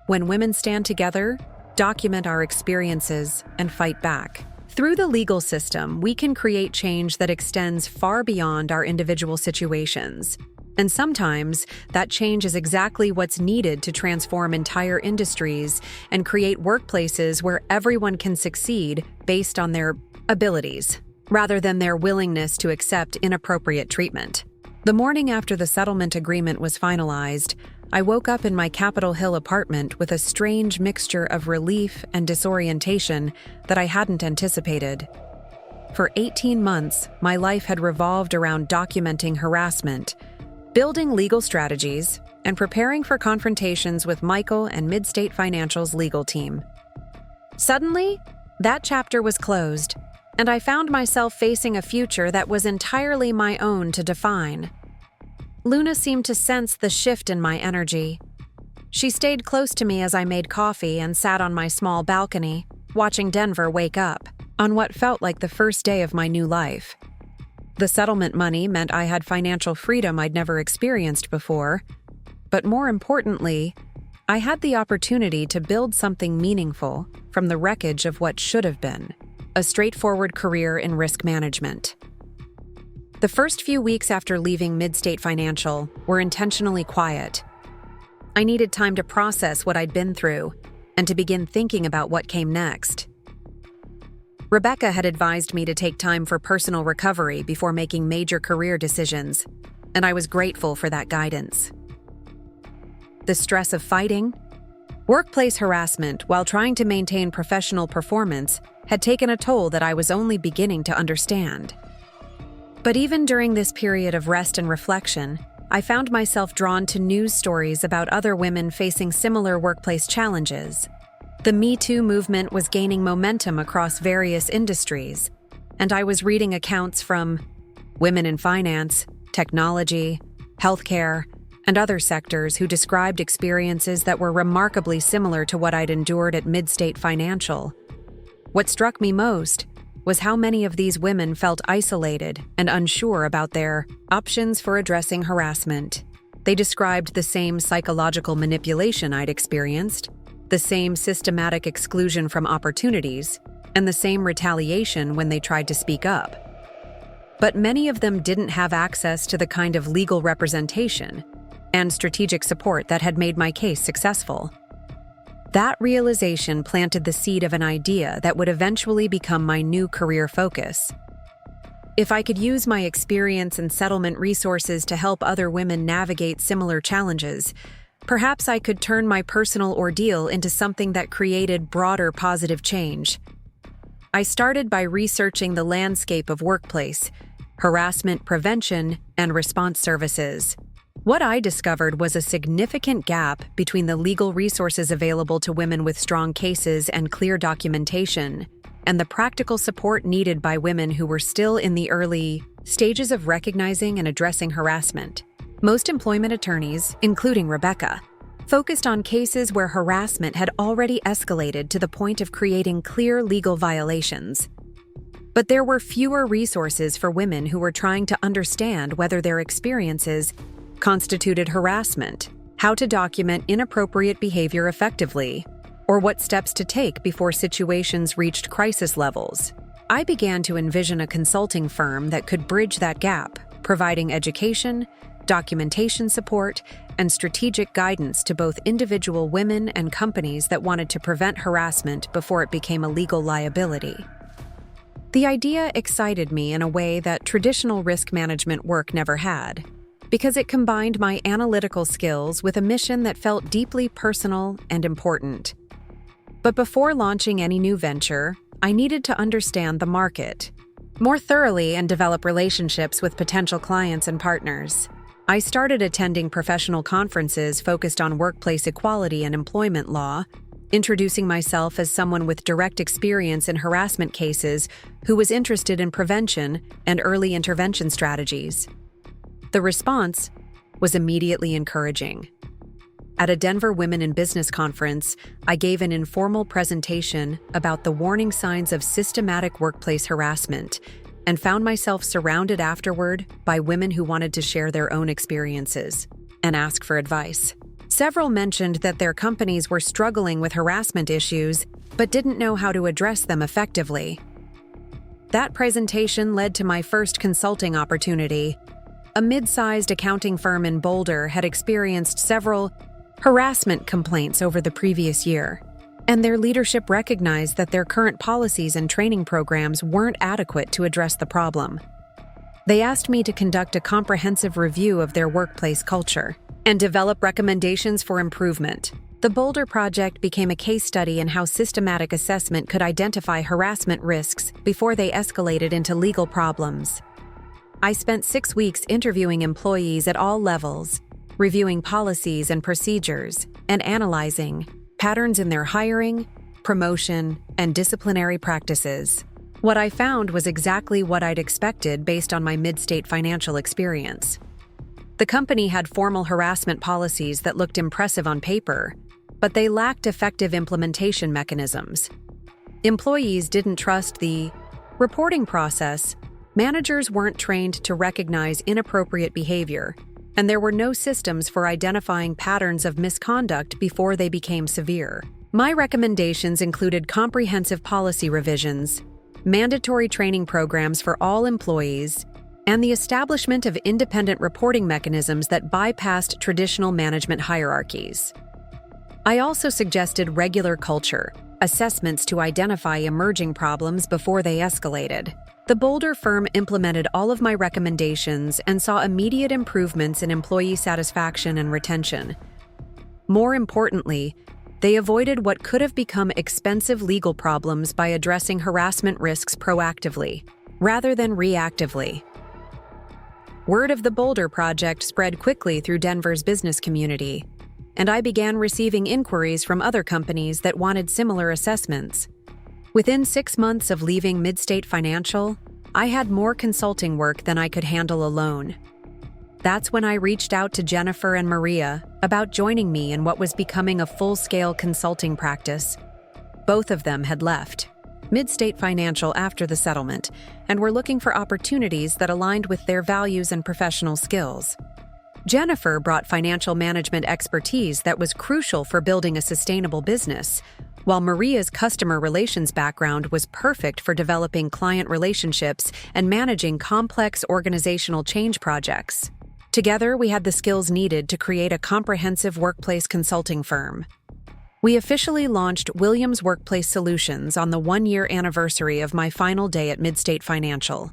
When women stand together, document our experiences, and fight back, through the legal system, we can create change that extends far beyond our individual situations. And sometimes, that change is exactly what's needed to transform entire industries and create workplaces where everyone can succeed based on their abilities, rather than their willingness to accept inappropriate treatment. The morning after the settlement agreement was finalized, I woke up in my Capitol Hill apartment with a strange mixture of relief and disorientation that I hadn't anticipated. For 18 months, my life had revolved around documenting harassment, building legal strategies, and preparing for confrontations with Michael and Midstate Financial's legal team. Suddenly, that chapter was closed, and I found myself facing a future that was entirely my own to define. Luna seemed to sense the shift in my energy. She stayed close to me as I made coffee and sat on my small balcony, watching Denver wake up on what felt like the first day of my new life. The settlement money meant I had financial freedom I'd never experienced before, but more importantly, I had the opportunity to build something meaningful from the wreckage of what should have been a straightforward career in risk management. The first few weeks after leaving Midstate Financial were intentionally quiet. I needed time to process what I'd been through and to begin thinking about what came next. Rebecca had advised me to take time for personal recovery before making major career decisions, and I was grateful for that guidance. The stress of fighting, workplace harassment while trying to maintain professional performance had taken a toll that I was only beginning to understand. But even during this period of rest and reflection, I found myself drawn to news stories about other women facing similar workplace challenges. The Me Too movement was gaining momentum across various industries, and I was reading accounts from women in finance, technology, healthcare, and other sectors who described experiences that were remarkably similar to what I'd endured at Midstate Financial. What struck me most was how many of these women felt isolated and unsure about their options for addressing harassment. They described the same psychological manipulation I'd experienced, the same systematic exclusion from opportunities, and the same retaliation when they tried to speak up. But many of them didn't have access to the kind of legal representation and strategic support that had made my case successful. That realization planted the seed of an idea that would eventually become my new career focus. If I could use my experience and settlement resources to help other women navigate similar challenges, perhaps I could turn my personal ordeal into something that created broader positive change. I started by researching the landscape of workplace, harassment prevention, and response services. What I discovered was a significant gap between the legal resources available to women with strong cases and clear documentation, and the practical support needed by women who were still in the early stages of recognizing and addressing harassment. Most employment attorneys, including Rebecca, focused on cases where harassment had already escalated to the point of creating clear legal violations. But there were fewer resources for women who were trying to understand whether their experiences constituted harassment, how to document inappropriate behavior effectively, or what steps to take before situations reached crisis levels. I began to envision a consulting firm that could bridge that gap, providing education, documentation support, and strategic guidance to both individual women and companies that wanted to prevent harassment before it became a legal liability. The idea excited me in a way that traditional risk management work never had, because it combined my analytical skills with a mission that felt deeply personal and important. But before launching any new venture, I needed to understand the market more thoroughly and develop relationships with potential clients and partners. I started attending professional conferences focused on workplace equality and employment law, introducing myself as someone with direct experience in harassment cases who was interested in prevention and early intervention strategies. The response was immediately encouraging. At a Denver Women in Business conference, I gave an informal presentation about the warning signs of systematic workplace harassment and found myself surrounded afterward by women who wanted to share their own experiences and ask for advice. Several mentioned that their companies were struggling with harassment issues but didn't know how to address them effectively. That presentation led to my first consulting opportunity. A mid-sized accounting firm in Boulder had experienced several harassment complaints over the previous year, and their leadership recognized that their current policies and training programs weren't adequate to address the problem. They asked me to conduct a comprehensive review of their workplace culture and develop recommendations for improvement. The Boulder Project became a case study in how systematic assessment could identify harassment risks before they escalated into legal problems. I spent 6 weeks interviewing employees at all levels, reviewing policies and procedures, and analyzing patterns in their hiring, promotion, and disciplinary practices. What I found was exactly what I'd expected based on my Midstate Financial experience. The company had formal harassment policies that looked impressive on paper, but they lacked effective implementation mechanisms. Employees didn't trust the reporting process, managers weren't trained to recognize inappropriate behavior, and there were no systems for identifying patterns of misconduct before they became severe. My recommendations included comprehensive policy revisions, mandatory training programs for all employees, and the establishment of independent reporting mechanisms that bypassed traditional management hierarchies. I also suggested regular culture assessments to identify emerging problems before they escalated. The Boulder firm implemented all of my recommendations and saw immediate improvements in employee satisfaction and retention. More importantly, they avoided what could have become expensive legal problems by addressing harassment risks proactively, rather than reactively. Word of the Boulder Project spread quickly through Denver's business community, and I began receiving inquiries from other companies that wanted similar assessments. Within 6 months of leaving Midstate Financial, I had more consulting work than I could handle alone. That's when I reached out to Jennifer and Maria about joining me in what was becoming a full-scale consulting practice. Both of them had left Midstate Financial after the settlement and were looking for opportunities that aligned with their values and professional skills. Jennifer brought financial management expertise that was crucial for building a sustainable business, while Maria's customer relations background was perfect for developing client relationships and managing complex organizational change projects. Together, we had the skills needed to create a comprehensive workplace consulting firm. We officially launched Williams Workplace Solutions on the one-year anniversary of my final day at Midstate Financial.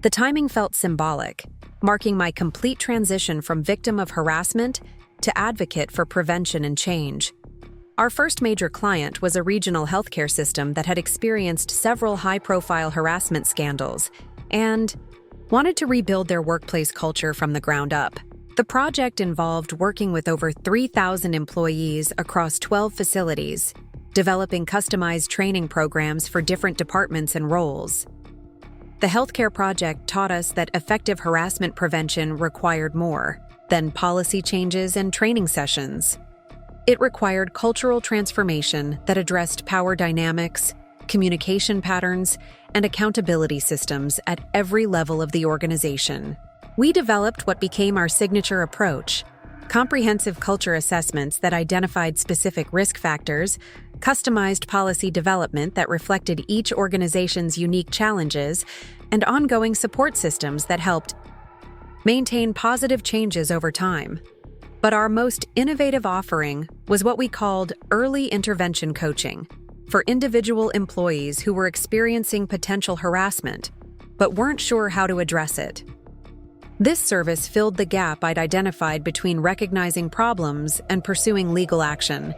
The timing felt symbolic, marking my complete transition from victim of harassment to advocate for prevention and change. Our first major client was a regional healthcare system that had experienced several high-profile harassment scandals and wanted to rebuild their workplace culture from the ground up. The project involved working with over 3,000 employees across 12 facilities, developing customized training programs for different departments and roles. The healthcare project taught us that effective harassment prevention required more than policy changes and training sessions. It required cultural transformation that addressed power dynamics, communication patterns, and accountability systems at every level of the organization. We developed what became our signature approach: comprehensive culture assessments that identified specific risk factors, customized policy development that reflected each organization's unique challenges, and ongoing support systems that helped maintain positive changes over time. But our most innovative offering was what we called early intervention coaching for individual employees who were experiencing potential harassment but weren't sure how to address it. This service filled the gap I'd identified between recognizing problems and pursuing legal action.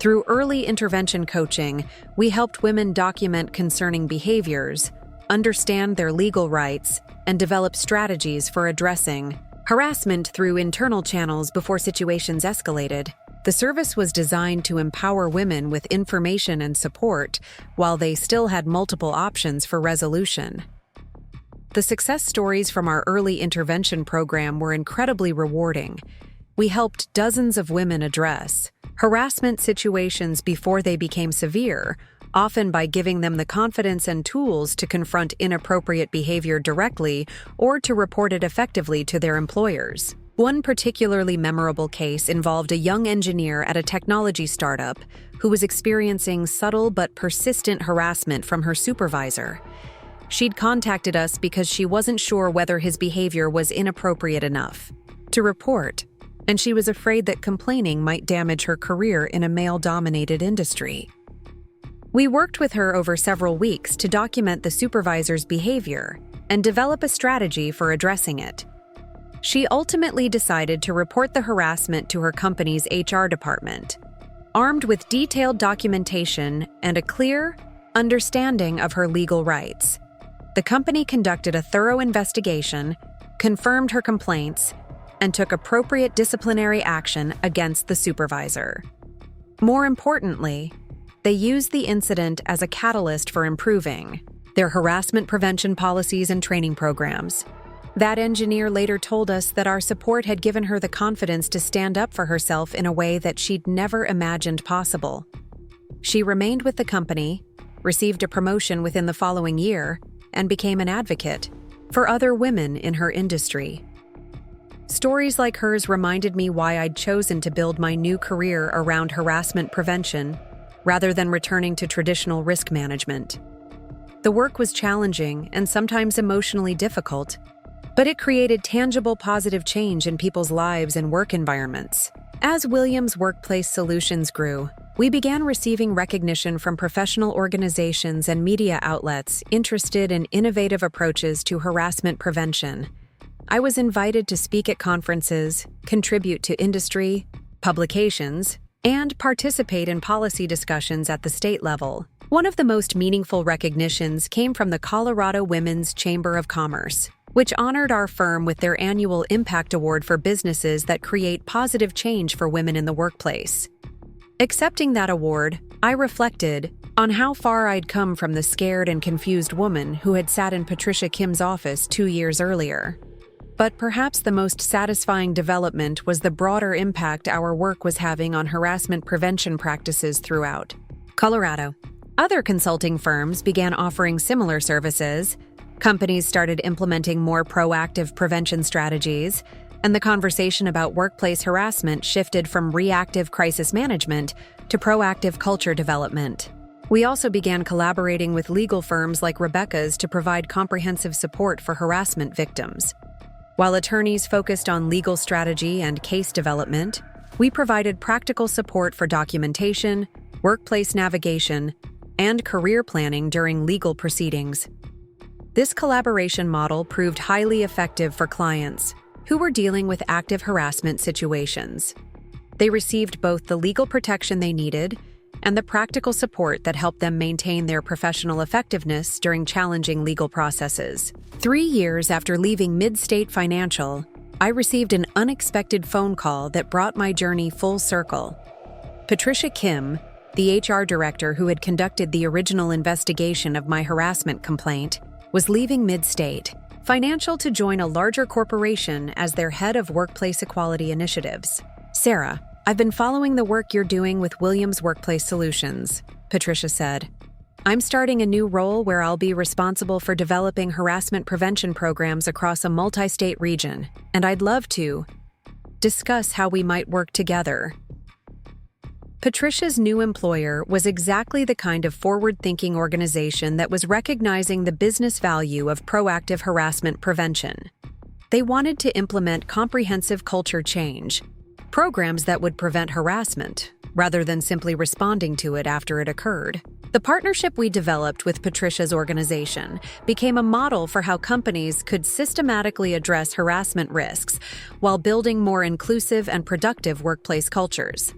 Through early intervention coaching, we helped women document concerning behaviors, understand their legal rights, and develop strategies for addressing harassment through internal channels before situations escalated. The service was designed to empower women with information and support while they still had multiple options for resolution. The success stories from our early intervention program were incredibly rewarding. We helped dozens of women address harassment situations before they became severe, often by giving them the confidence and tools to confront inappropriate behavior directly or to report it effectively to their employers. One particularly memorable case involved a young engineer at a technology startup who was experiencing subtle but persistent harassment from her supervisor. She'd contacted us because she wasn't sure whether his behavior was inappropriate enough to report, and she was afraid that complaining might damage her career in a male-dominated industry. We worked with her over several weeks to document the supervisor's behavior and develop a strategy for addressing it. She ultimately decided to report the harassment to her company's HR department. Armed with detailed documentation and a clear understanding of her legal rights, the company conducted a thorough investigation, confirmed her complaints, and took appropriate disciplinary action against the supervisor. More importantly, they used the incident as a catalyst for improving their harassment prevention policies and training programs. That engineer later told us that our support had given her the confidence to stand up for herself in a way that she'd never imagined possible. She remained with the company, received a promotion within the following year, and became an advocate for other women in her industry. Stories like hers reminded me why I'd chosen to build my new career around harassment prevention rather than returning to traditional risk management. The work was challenging and sometimes emotionally difficult, but it created tangible positive change in people's lives and work environments. As Williams Workplace Solutions grew, we began receiving recognition from professional organizations and media outlets interested in innovative approaches to harassment prevention. I was invited to speak at conferences, contribute to industry publications, and participate in policy discussions at the state level. One of the most meaningful recognitions came from the Colorado Women's Chamber of Commerce, which honored our firm with their annual Impact Award for businesses that create positive change for women in the workplace. Accepting that award, I reflected on how far I'd come from the scared and confused woman who had sat in Patricia Kim's office 2 years earlier. But perhaps the most satisfying development was the broader impact our work was having on harassment prevention practices throughout Colorado. Other consulting firms began offering similar services, companies started implementing more proactive prevention strategies, and the conversation about workplace harassment shifted from reactive crisis management to proactive culture development. We also began collaborating with legal firms like Rebecca's to provide comprehensive support for harassment victims. While attorneys focused on legal strategy and case development, we provided practical support for documentation, workplace navigation, and career planning during legal proceedings. This collaboration model proved highly effective for clients who were dealing with active harassment situations. They received both the legal protection they needed and the practical support that helped them maintain their professional effectiveness during challenging legal processes. 3 years after leaving Mid-State Financial, I received an unexpected phone call that brought my journey full circle. Patricia Kim, the HR director who had conducted the original investigation of my harassment complaint, was leaving Mid-State Financial to join a larger corporation as their head of workplace equality initiatives. "Sarah, I've been following the work you're doing with Williams Workplace Solutions," Patricia said. "I'm starting a new role where I'll be responsible for developing harassment prevention programs across a multi-state region, and I'd love to discuss how we might work together." Patricia's new employer was exactly the kind of forward-thinking organization that was recognizing the business value of proactive harassment prevention. They wanted to implement comprehensive culture change, programs that would prevent harassment, rather than simply responding to it after it occurred. The partnership we developed with Patricia's organization became a model for how companies could systematically address harassment risks while building more inclusive and productive workplace cultures.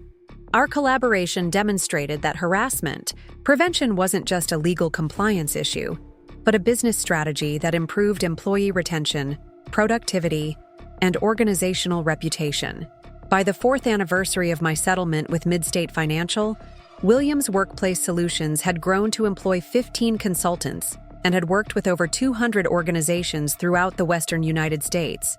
Our collaboration demonstrated that harassment prevention wasn't just a legal compliance issue, but a business strategy that improved employee retention, productivity, and organizational reputation. By the 4th anniversary of my settlement with Mid-State Financial, Williams Workplace Solutions had grown to employ 15 consultants and had worked with over 200 organizations throughout the Western United States.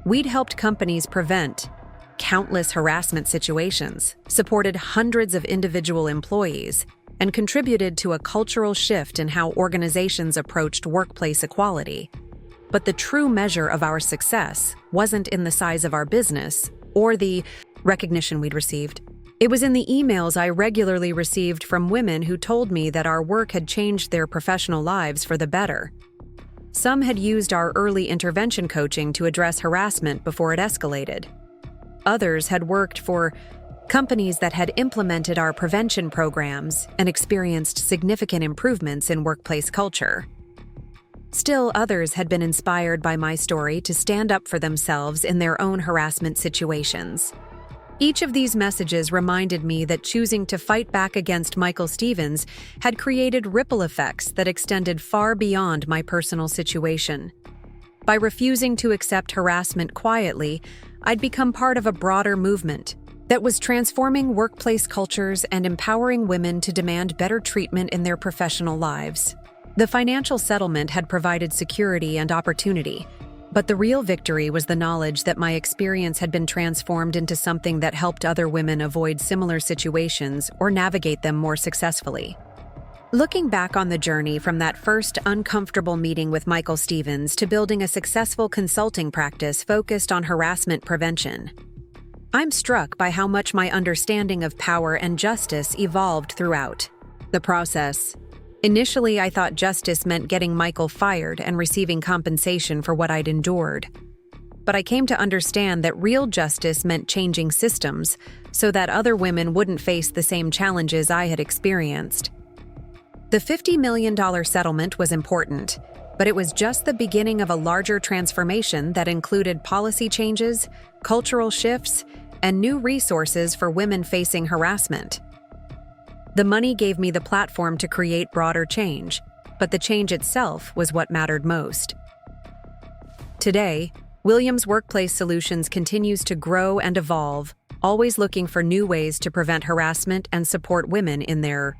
We'd helped companies prevent countless harassment situations, supported hundreds of individual employees, and contributed to a cultural shift in how organizations approached workplace equality. But the true measure of our success wasn't in the size of our business or the recognition we'd received. It was in the emails I regularly received from women who told me that our work had changed their professional lives for the better. Some had used our early intervention coaching to address harassment before it escalated. Others had worked for companies that had implemented our prevention programs and experienced significant improvements in workplace culture. Still, others had been inspired by my story to stand up for themselves in their own harassment situations. Each of these messages reminded me that choosing to fight back against Michael Stevens had created ripple effects that extended far beyond my personal situation. By refusing to accept harassment quietly, I'd become part of a broader movement that was transforming workplace cultures and empowering women to demand better treatment in their professional lives. The financial settlement had provided security and opportunity, but the real victory was the knowledge that my experience had been transformed into something that helped other women avoid similar situations or navigate them more successfully. Looking back on the journey from that first uncomfortable meeting with Michael Stevens to building a successful consulting practice focused on harassment prevention, I'm struck by how much my understanding of power and justice evolved throughout the process. Initially, I thought justice meant getting Michael fired and receiving compensation for what I'd endured. But I came to understand that real justice meant changing systems so that other women wouldn't face the same challenges I had experienced. The $50 million settlement was important, but it was just the beginning of a larger transformation that included policy changes, cultural shifts, and new resources for women facing harassment. The money gave me the platform to create broader change, but the change itself was what mattered most. Today, Williams Workplace Solutions continues to grow and evolve, always looking for new ways to prevent harassment and support women in their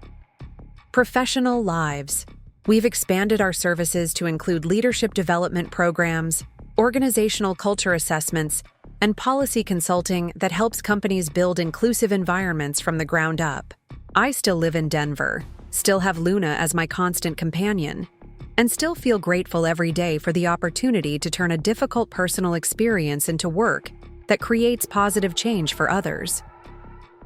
professional lives. We've expanded our services to include leadership development programs, organizational culture assessments, and policy consulting that helps companies build inclusive environments from the ground up. I still live in Denver, still have Luna as my constant companion, and still feel grateful every day for the opportunity to turn a difficult personal experience into work that creates positive change for others.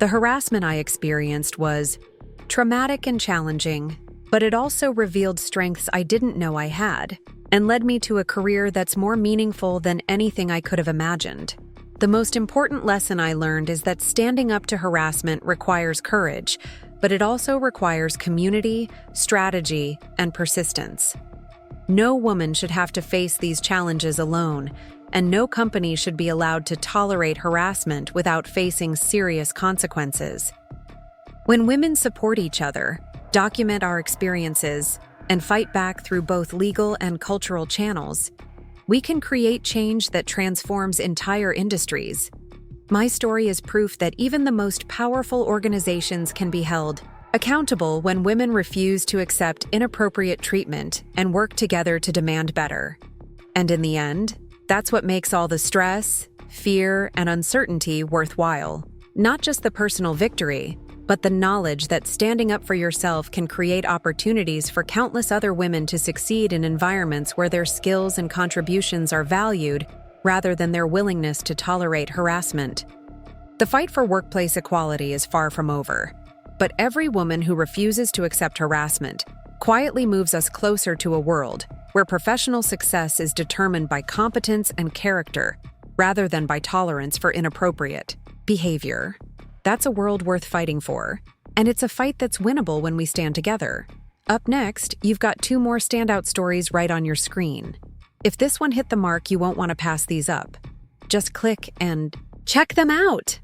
The harassment I experienced was traumatic and challenging, but it also revealed strengths I didn't know I had and led me to a career that's more meaningful than anything I could have imagined. The most important lesson I learned is that standing up to harassment requires courage, but it also requires community, strategy, and persistence. No woman should have to face these challenges alone, and no company should be allowed to tolerate harassment without facing serious consequences. When women support each other, document our experiences, and fight back through both legal and cultural channels, we can create change that transforms entire industries. My story is proof that even the most powerful organizations can be held accountable when women refuse to accept inappropriate treatment and work together to demand better. And in the end, that's what makes all the stress, fear, and uncertainty worthwhile. Not just the personal victory, but the knowledge that standing up for yourself can create opportunities for countless other women to succeed in environments where their skills and contributions are valued rather than their willingness to tolerate harassment. The fight for workplace equality is far from over, but every woman who refuses to accept harassment quietly moves us closer to a world where professional success is determined by competence and character rather than by tolerance for inappropriate behavior. That's a world worth fighting for, and it's a fight that's winnable when we stand together. Up next, you've got 2 more standout stories right on your screen. If this one hit the mark, you won't want to pass these up. Just click and check them out!